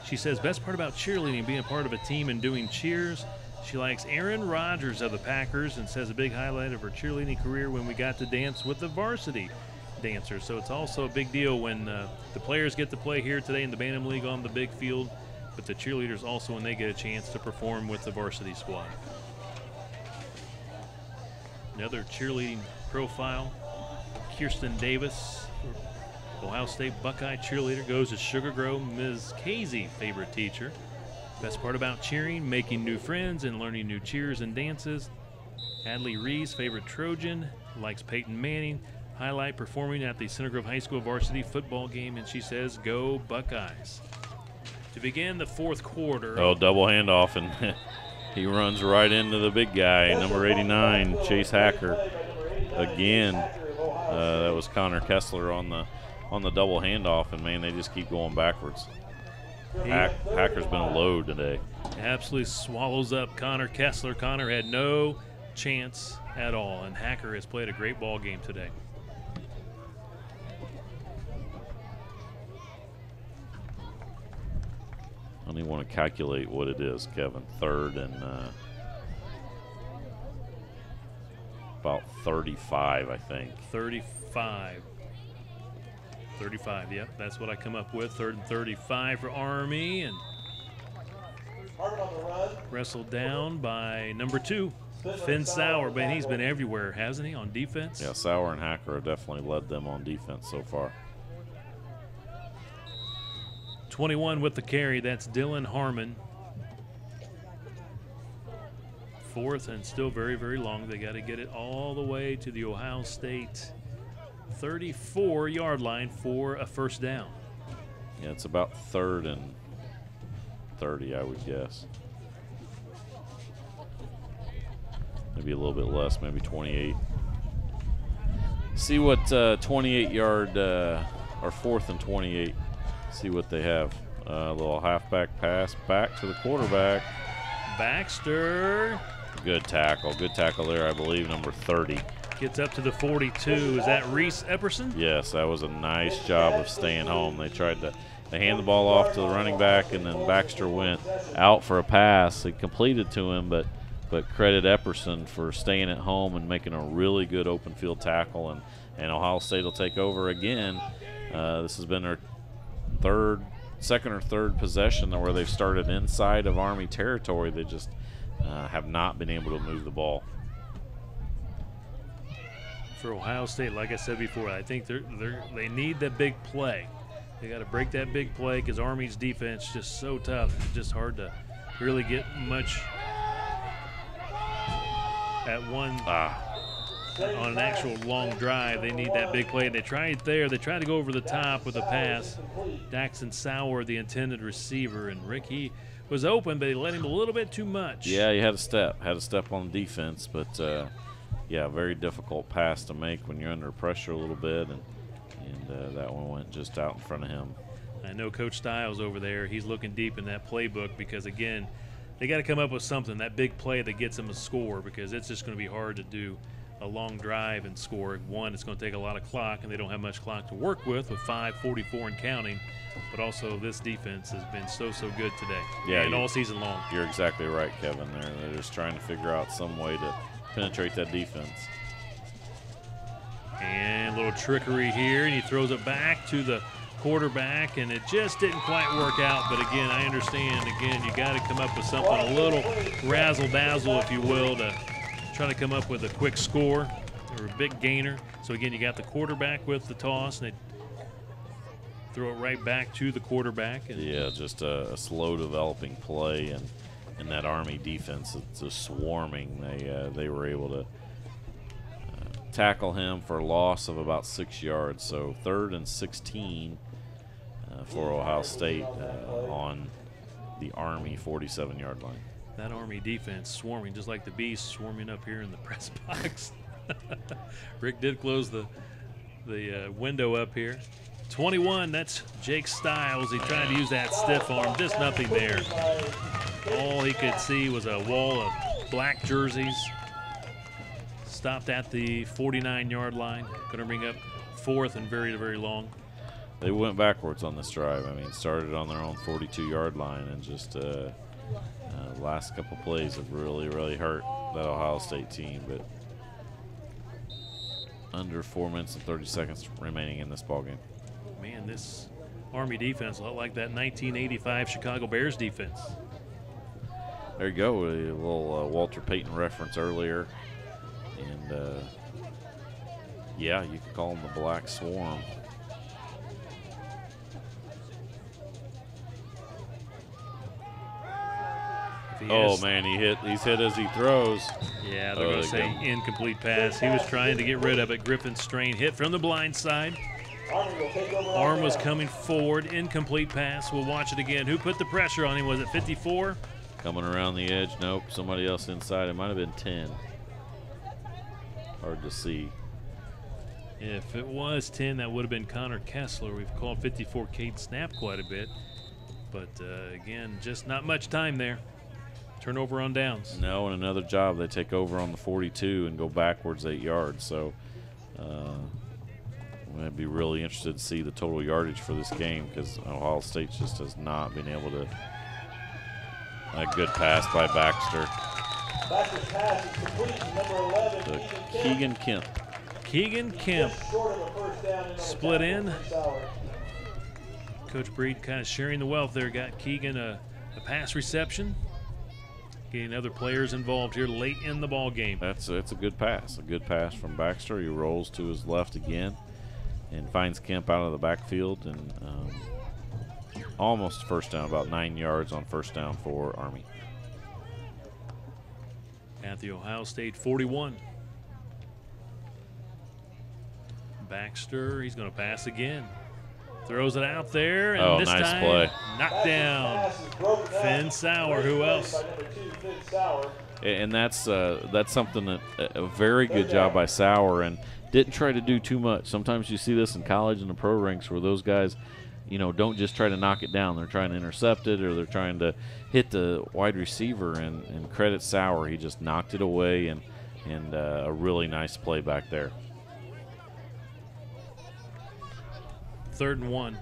She says best part about cheerleading, being a part of a team and doing cheers. She likes Aaron Rodgers of the Packers and says a big highlight of her cheerleading career when we got to dance with the varsity dancers. So it's also a big deal when the players get to play here today in the Bantam League on the big field, but the cheerleaders also when they get a chance to perform with the varsity squad. Another cheerleading profile, Kirsten Davis, Ohio State Buckeye cheerleader, goes to Sugar Grove, Ms. Casey, favorite teacher. Best part about cheering, making new friends and learning new cheers and dances. Adley Rees, favorite Trojan, likes Peyton Manning. Highlight performing at the Center Grove High School varsity football game, and she says, go Buckeyes. To begin the fourth quarter. Oh, double handoff, and he runs right into the big guy, number 89, Chase Hacker. Again, that was Connor Kessler on the double handoff, and man, they just keep going backwards. Hacker's been a load today. Absolutely swallows up Connor Kessler. Connor had no chance at all, and Hacker has played a great ball game today. I don't even want to calculate what it is, Kevin. Third and about 35, I think. 35. 35, yeah, that's what I come up with. Third and 35 for Army, and wrestled down by number 2, Finn Sauer. But he's been everywhere, hasn't he, on defense? Yeah, Sauer and Hacker have definitely led them on defense so far. 21 with the carry, that's Dylan Harmon. Fourth and still very, very long. They got to get it all the way to the Ohio State 34-yard line for a first down. Yeah, it's about third and 30, I would guess. Maybe a little bit less, maybe 28. See what 28-yard or fourth and 28. See what they have. A little halfback pass back to the quarterback. Baxter. Good tackle there, I believe, number 30. Gets up to the 42. Is that Reese Epperson? Yes, that was a nice job of staying home. They tried to hand the ball off to the running back, and then Baxter went out for a pass. He completed to him, but credit Epperson for staying at home and making a really good open field tackle, and Ohio State will take over again. This has been their second or third possession where they've started inside of Army territory. They just have not been able to move the ball. For Ohio State, like I said before, I think they need that big play. They got to break that big play because Army's defense is just so tough. It's just hard to really get much at one on an actual long drive. They need that big play. They tried there. They tried to go over the top with a pass. Daxton Sauer, the intended receiver, and Rick, he was open, but he let him a little bit too much. Yeah, he had a step on defense, but yeah, very difficult pass to make when you're under pressure a little bit, and that one went just out in front of him. I know Coach Stiles over there, he's looking deep in that playbook because, again, they got to come up with something, that big play that gets them a score, because it's just going to be hard to do a long drive and score. One, it's going to take a lot of clock, and they don't have much clock to work with 5:44 and counting. But also this defense has been so good today. Yeah, and all season long. You're exactly right, Kevin. They're just trying to figure out some way to penetrate that defense. And a little trickery here, and he throws it back to the quarterback, and it just didn't quite work out. But again, I understand. Again, you got to come up with something a little razzle-dazzle, if you will, to try to come up with a quick score or a big gainer. So again, you got the quarterback with the toss, and they throw it right back to the quarterback. And yeah, just a slow developing play, and that Army defense is just swarming. They were able to tackle him for a loss of about 6 yards. So 3rd and 16 for Ohio State on the Army 47-yard line. That Army defense swarming just like the bees swarming up here in the press box. Rick did close the window up here. 21, that's Jake Stiles. He tried to use that stiff arm, just nothing there. All he could see was a wall of black jerseys. Stopped at the 49-yard line. Going to bring up 4th and very, very long. They went backwards on this drive. I mean, started on their own 42-yard line, and just last couple plays have really, really hurt that Ohio State team. But under 4 minutes and 30 seconds remaining in this ballgame. Man, this Army defense a lot like that 1985 Chicago Bears defense. There you go, a little Walter Payton reference earlier. And, yeah, you could call them the Black Swarm. Oh, man, he's hit as he throws. Yeah, they're going to say incomplete pass. He was trying to get rid of it. Griffin Strain hit from the blind side. Arm was coming forward. Incomplete pass. We'll watch it again. Who put the pressure on him? Was it 54? Coming around the edge. Nope, somebody else inside. It might have been 10. Hard to see. If it was 10, that would have been Connor Kessler. We've called 54 Cade Snap quite a bit. But, again, just not much time there. Turnover on downs. No, and another job. They take over on the 42 and go backwards 8 yards. So we're going to be really interested to see the total yardage for this game because Ohio State just has not been able to. A good pass by Baxter. Baxter's pass is complete. Number 11, Keegan Kemp. Keegan Kemp split in. Coach Breed kind of sharing the wealth there. Got Keegan a pass reception. Getting other players involved here late in the ball game. It's a good pass. A good pass from Baxter. He rolls to his left again and finds Kemp out of the backfield and almost first down, about 9 yards on first down for Army. At the Ohio State 41. Baxter, he's going to pass again. Throws it out there, and this nice time play. Knocked down. Finn Sauer, who else? And that's something that a very good job by Sauer, and didn't try to do too much. Sometimes you see this in college and the pro ranks where those guys don't just try to knock it down. They're trying to intercept it, or they're trying to hit the wide receiver, and credit Sauer. He just knocked it away, and a really nice play back there. 3rd and 1.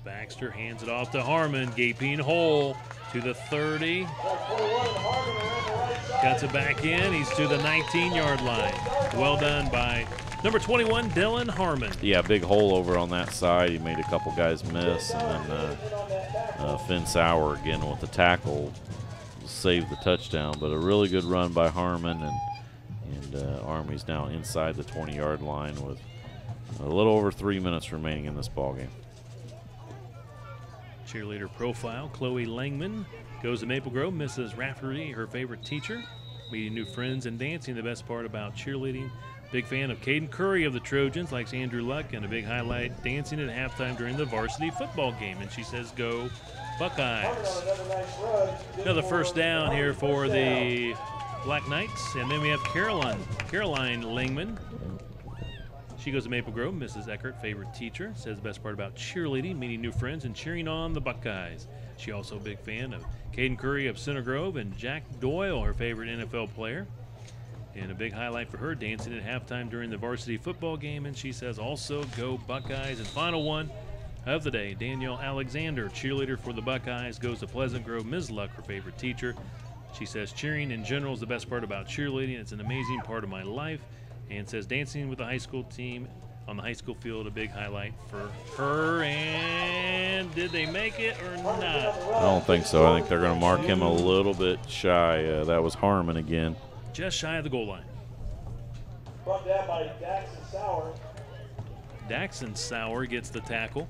Baxter hands it off to Harmon. Gaping hole to the 30. Cuts it back in. He's to the 19-yard line. Well done by number 21, Dylan Harmon. Yeah, big hole over on that side. He made a couple guys miss, and then Finn Sauer again with the tackle saved the touchdown. But a really good run by Harmon, and Army's now inside the 20-yard line with a little over 3 minutes remaining in this ballgame. Cheerleader profile, Chloe Langman goes to Maple Grove, Mrs. Rafferty, her favorite teacher. Meeting new friends and dancing, the best part about cheerleading. Big fan of Caden Curry of the Trojans, likes Andrew Luck, and a big highlight, dancing at halftime during the varsity football game. And she says, go Buckeyes. Another first down here for the Black Knights. And then we have Caroline Langman. She goes to Maple Grove, Mrs. Eckert, favorite teacher. Says the best part about cheerleading, meeting new friends, and cheering on the Buckeyes. She also a big fan of Caden Curry of Center Grove and Jack Doyle, her favorite NFL player. And a big highlight for her, dancing at halftime during the varsity football game. And she says also go Buckeyes. And final one of the day, Danielle Alexander, cheerleader for the Buckeyes, goes to Pleasant Grove, Ms. Luck, her favorite teacher. She says cheering in general is the best part about cheerleading. It's an amazing part of my life. And says dancing with the high school team on the high school field, a big highlight for her. And did they make it or not? I don't think so. I think they're going to mark him a little bit shy. That was Harmon again. Just shy of the goal line. Brought down by Daxon Sauer. Daxon Sauer gets the tackle.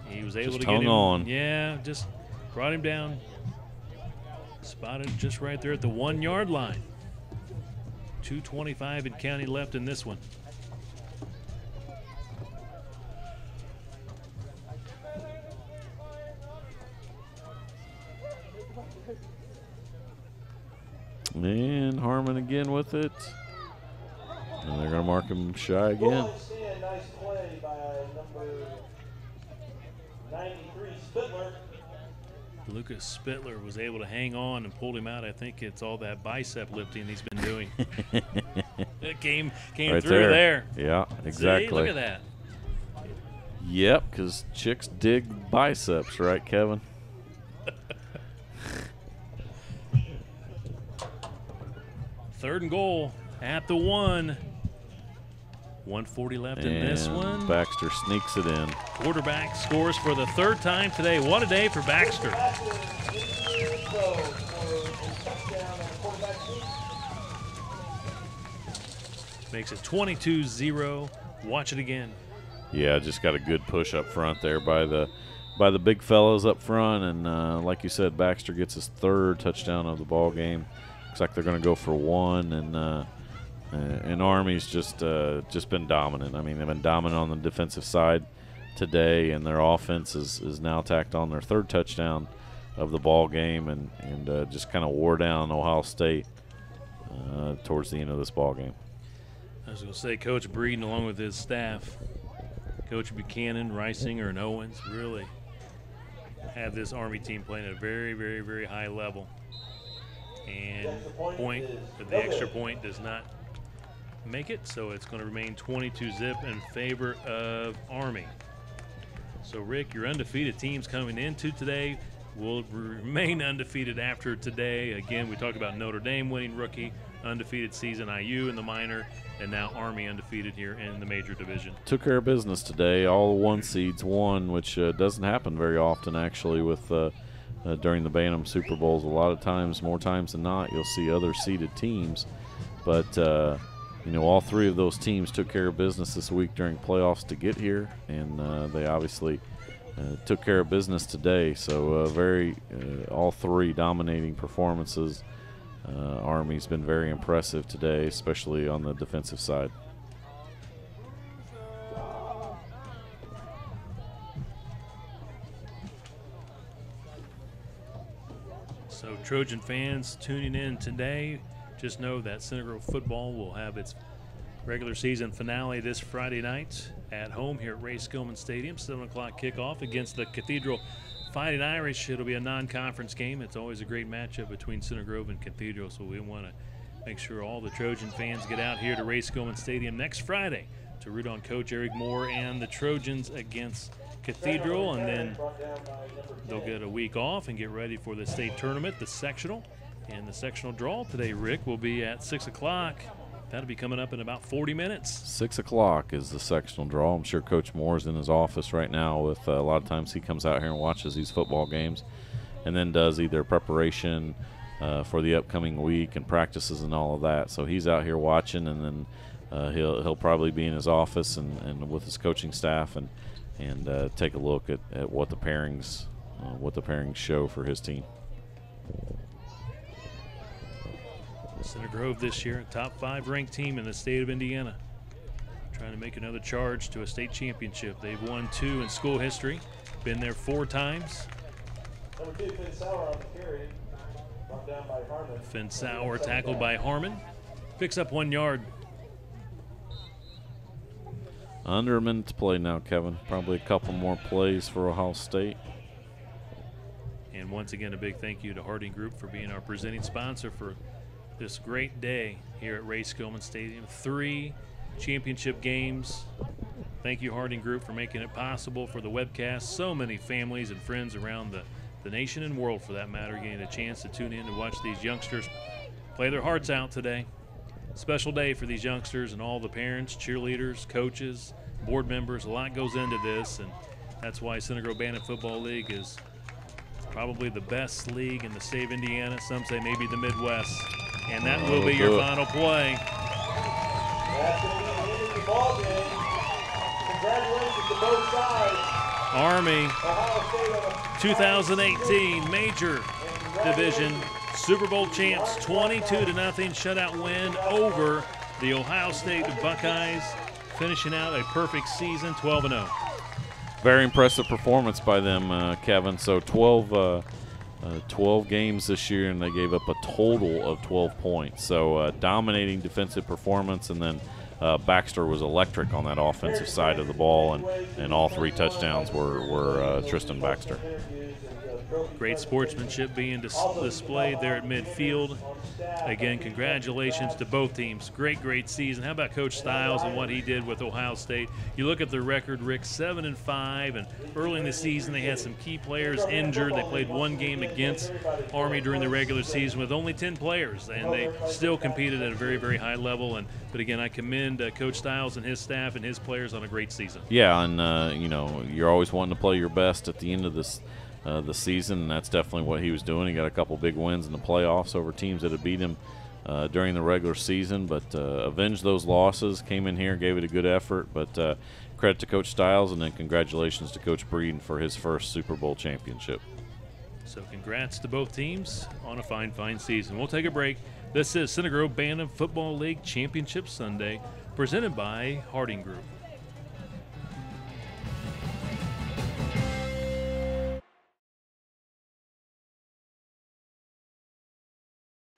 He was able just to get him on. Yeah, just brought him down. Spotted just right there at the 1-yard line. 2:25 and counting left in this one. And Harmon again with it. And they're going to mark him shy again. Nice play by number 93, Spittler. Lucas Spittler was able to hang on and pulled him out. I think it's all that bicep lifting he's been doing. It came right through there. Yeah, exactly. See, look at that. Yep, because chicks dig biceps, right, Kevin? Third and goal at the 1. 1:40 left in this one. Baxter sneaks it in. Quarterback scores for the 3rd time today. What a day for Baxter. Makes it 22-0. Watch it again. Yeah, just got a good push up front there by the big fellows up front, and like you said, Baxter gets his 3rd touchdown of the ball game. Looks like they're going to go for 1, and Army's just been dominant. I mean, they've been dominant on the defensive side today, and their offense is now tacked on their 3rd touchdown of the ball game, and just kind of wore down Ohio State towards the end of this ball game. I was going to say, Coach Breeden, along with his staff, Coach Buchanan, Reisinger, and Owens, really have this Army team playing at a very, very, very high level. And the extra point does not make it, so it's going to remain 22-zip in favor of Army. So, Rick, your undefeated teams coming into today will remain undefeated after today. Again, we talked about Notre Dame winning rookie, undefeated season, IU in the minor, and now Army undefeated here in the major division. Took care of business today. All 1 seeds won, which doesn't happen very often, actually, with during the Bantam Super Bowls. A lot of times, more times than not, you'll see other seeded teams. But, all 3 of those teams took care of business this week during playoffs to get here, and they obviously took care of business today. So, all 3 dominating performances. Army's been very impressive today, especially on the defensive side. So Trojan fans tuning in today, just know that Center Grove football will have its Regular season finale this Friday night at home here at Ray Skillman Stadium. 7 o'clock kickoff against the Cathedral Fighting Irish. It'll be a non-conference game. It's always a great matchup between Center Grove and Cathedral, so we want to make sure all the Trojan fans get out here to Ray Skillman Stadium next Friday to root on Coach Eric Moore and the Trojans against Cathedral, and then they'll get a week off and get ready for the state tournament, the sectional. And the sectional draw today, Rick, will be at 6 o'clock. That'll be coming up in about 40 minutes. 6 o'clock is the sectional draw. I'm sure Coach Moore's in his office right now with a lot of times he comes out here and watches these football games and then does either preparation for the upcoming week and practices and all of that. So he's out here watching, and then he'll probably be in his office and with his coaching staff and take a look at what the pairings show for his team. Center Grove this year, a top 5 ranked team in the state of Indiana, trying to make another charge to a state championship. They've won 2 in school history, been there 4 times. Number 2, Finn Sauer on the carry, brought down by Harmon. Finn Sauer tackled by Harmon, picks up 1 yard. Under a minute to play now, Kevin. Probably a couple more plays for Ohio State. And once again, a big thank you to Harding Group for being our presenting sponsor for this great day here at Ray Skillman Stadium. 3 championship games. Thank you, Harding Group, for making it possible for the webcast. So many families and friends around the nation and world, for that matter, getting a chance to tune in and watch these youngsters play their hearts out today. Special day for these youngsters and all the parents, cheerleaders, coaches, board members. A lot goes into this, and that's why Center Grove Bantam Football League is probably the best league in the state of Indiana. Some say maybe the Midwest. And that will be your final play. That's going to be the end of the ball game. Congratulations to both sides. Army 2018 Major Division Super Bowl champs, 22-0 shutout win over the Ohio State Buckeyes, finishing out a perfect season, 12-0. Very impressive performance by them, Kevin. So 12 games this year, and they gave up a total of 12 points. So dominating defensive performance, and then Baxter was electric on that offensive side of the ball, and all 3 touchdowns were Tristan Baxter. Great sportsmanship being displayed there at midfield. Again, congratulations to both teams. Great season. How about Coach Stiles and what he did with Ohio State? You look at their record, Rick, 7-5, and early in the season they had some key players injured. They played 1 game against Army during the regular season with only 10 players, and they still competed at a very high level. But again, I commend Coach Stiles and his staff and his players on a great season. Yeah, and you're always wanting to play your best at the end of the season, and that's definitely what he was doing. He got a couple big wins in the playoffs over teams that had beat him during the regular season, but avenged those losses, came in here, gave it a good effort. But credit to Coach Stiles, and then congratulations to Coach Breeden for his first Super Bowl championship. So congrats to both teams on a fine season. We'll take a break. This is Center Grove Bantam Football League Championship Sunday, presented by Harding Group.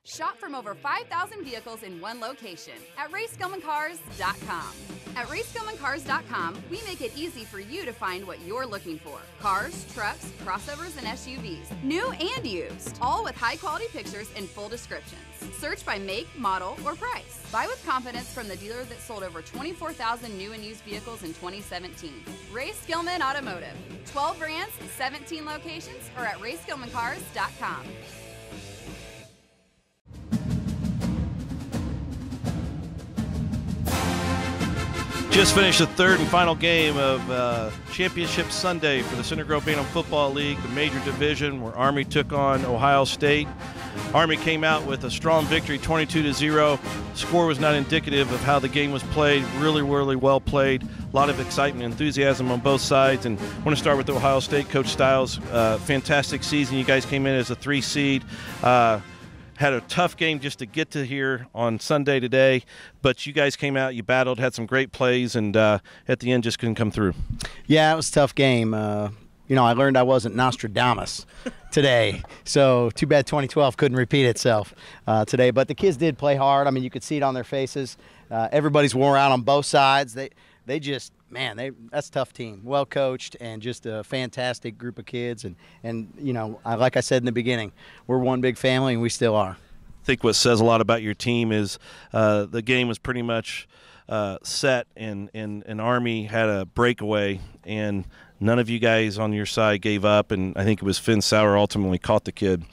Shop from over 5,000 vehicles in one location at RaySkillmanCars.com. At RaySkillmanCars.com, we make it easy for you to find what you're looking for. Cars, trucks, crossovers, and SUVs, new and used, all with high-quality pictures and full descriptions. Search by make, model, or price. Buy with confidence from the dealer that sold over 24,000 new and used vehicles in 2017. Ray Skillman Automotive. 12 brands, 17 locations, or at RaySkillmanCars.com. Just finished the 3rd and final game of Championship Sunday for the Center Grove Bantam Football League, the major division, where Army took on Ohio State. Army came out with a strong victory, 22-0. Score was not indicative of how the game was played. Really well played. A lot of excitement and enthusiasm on both sides. And I want to start with Ohio State. Coach Stiles, fantastic season. You guys came in as a 3 seed. Had a tough game just to get to here on Sunday today, but you guys came out, you battled, had some great plays, and at the end just couldn't come through. Yeah, it was a tough game. You know, I learned I wasn't Nostradamus today. So too bad 2012 couldn't repeat itself today. But the kids did play hard. I mean, you could see it on their faces. Everybody's wore out on both sides. They just, man, that's a tough team. Well coached and just a fantastic group of kids. And you know, like I said in the beginning, we're one big family, and we still are. I think what says a lot about your team is the game was pretty much set, and Army had a breakaway, and none of you guys on your side gave up, and I think it was Finn Sauer ultimately caught the kid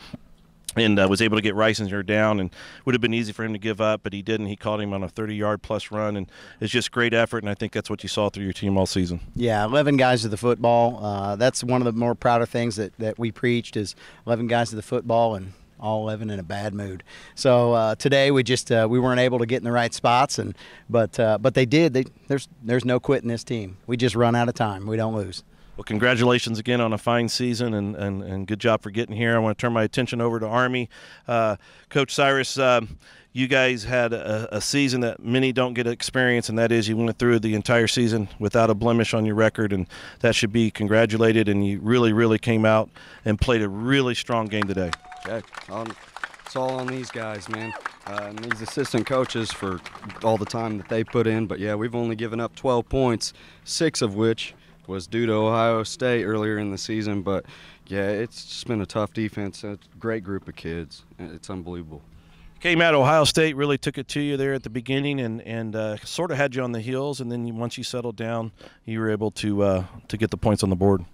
and was able to get Reisinger down, and would have been easy for him to give up, but he didn't. He caught him on a 30-yard plus run, and it's just great effort, and I think that's what you saw through your team all season. Yeah, 11 guys to the football. That's one of the more prouder things that we preached is 11 guys to the football, and all 11 in a bad mood. So today we just we weren't able to get in the right spots, but they did. There's no quitting this team. We just run out of time. We don't lose. Well, congratulations again on a fine season, and good job for getting here. I want to turn my attention over to Army. Coach Cyrus, you guys had a season that many don't get to experience, and that is you went through the entire season without a blemish on your record, and that should be congratulated, and you really, really came out and played a really strong game today. Yeah, it's all on these guys, man, and these assistant coaches for all the time that they put in. But, yeah, we've only given up 12 points, 6 of which was due to Ohio State earlier in the season. But, yeah, it's just been a tough defense. It's a great group of kids. It's unbelievable. Came out, Ohio State really took it to you there at the beginning and sort of had you on the heels, and then once you settled down, you were able to get the points on the board.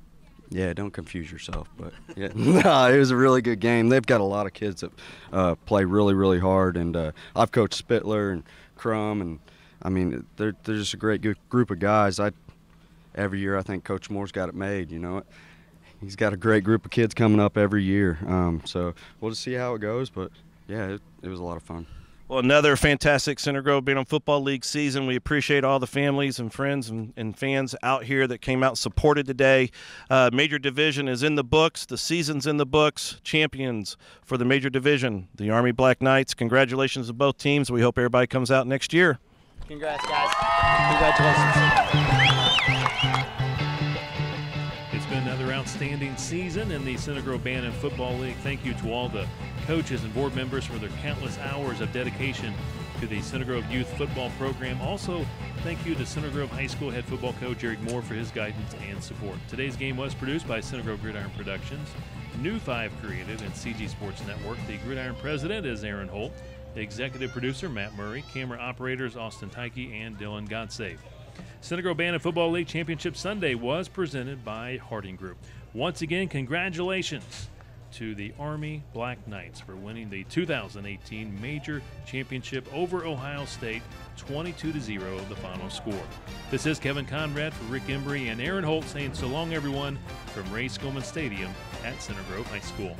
Yeah, don't confuse yourself. But yeah, no, it was a really good game. They've got a lot of kids that play really, really hard, and I've coached Spittler and Crum, and I mean they're just a great group of guys. Every year I think Coach Moore's got it made. You know, he's got a great group of kids coming up every year. So we'll just see how it goes. But yeah, it was a lot of fun. Well, another fantastic Center Grove Bantam Football League season. We appreciate all the families and friends and fans out here that came out and supported today. Major Division is in the books. The season's in the books. Champions for the Major Division, the Army Black Knights. Congratulations to both teams. We hope everybody comes out next year. Congrats, guys. Congratulations. It's been another outstanding season in the Center Grove Bantam Football League. Thank you to all the coaches and board members for their countless hours of dedication to the Center Grove Youth Football Program. Also, thank you to Center Grove High School head football coach Eric Moore for his guidance and support. Today's game was produced by Center Grove Gridiron Productions, New 5 Creative, and CG Sports Network. The Gridiron president is Aaron Holt. The executive producer, Matt Murray. Camera operators, Austin Tyke and Dylan Godsave. Center Grove Bantam Football League Championship Sunday was presented by Harding Group. Once again, congratulations to the Army Black Knights for winning the 2018 Major Championship over Ohio State, 22-0 the final score. This is Kevin Conrad for Rick Embry and Aaron Holt saying so long, everyone, from Ray Skillman Stadium at Center Grove High School.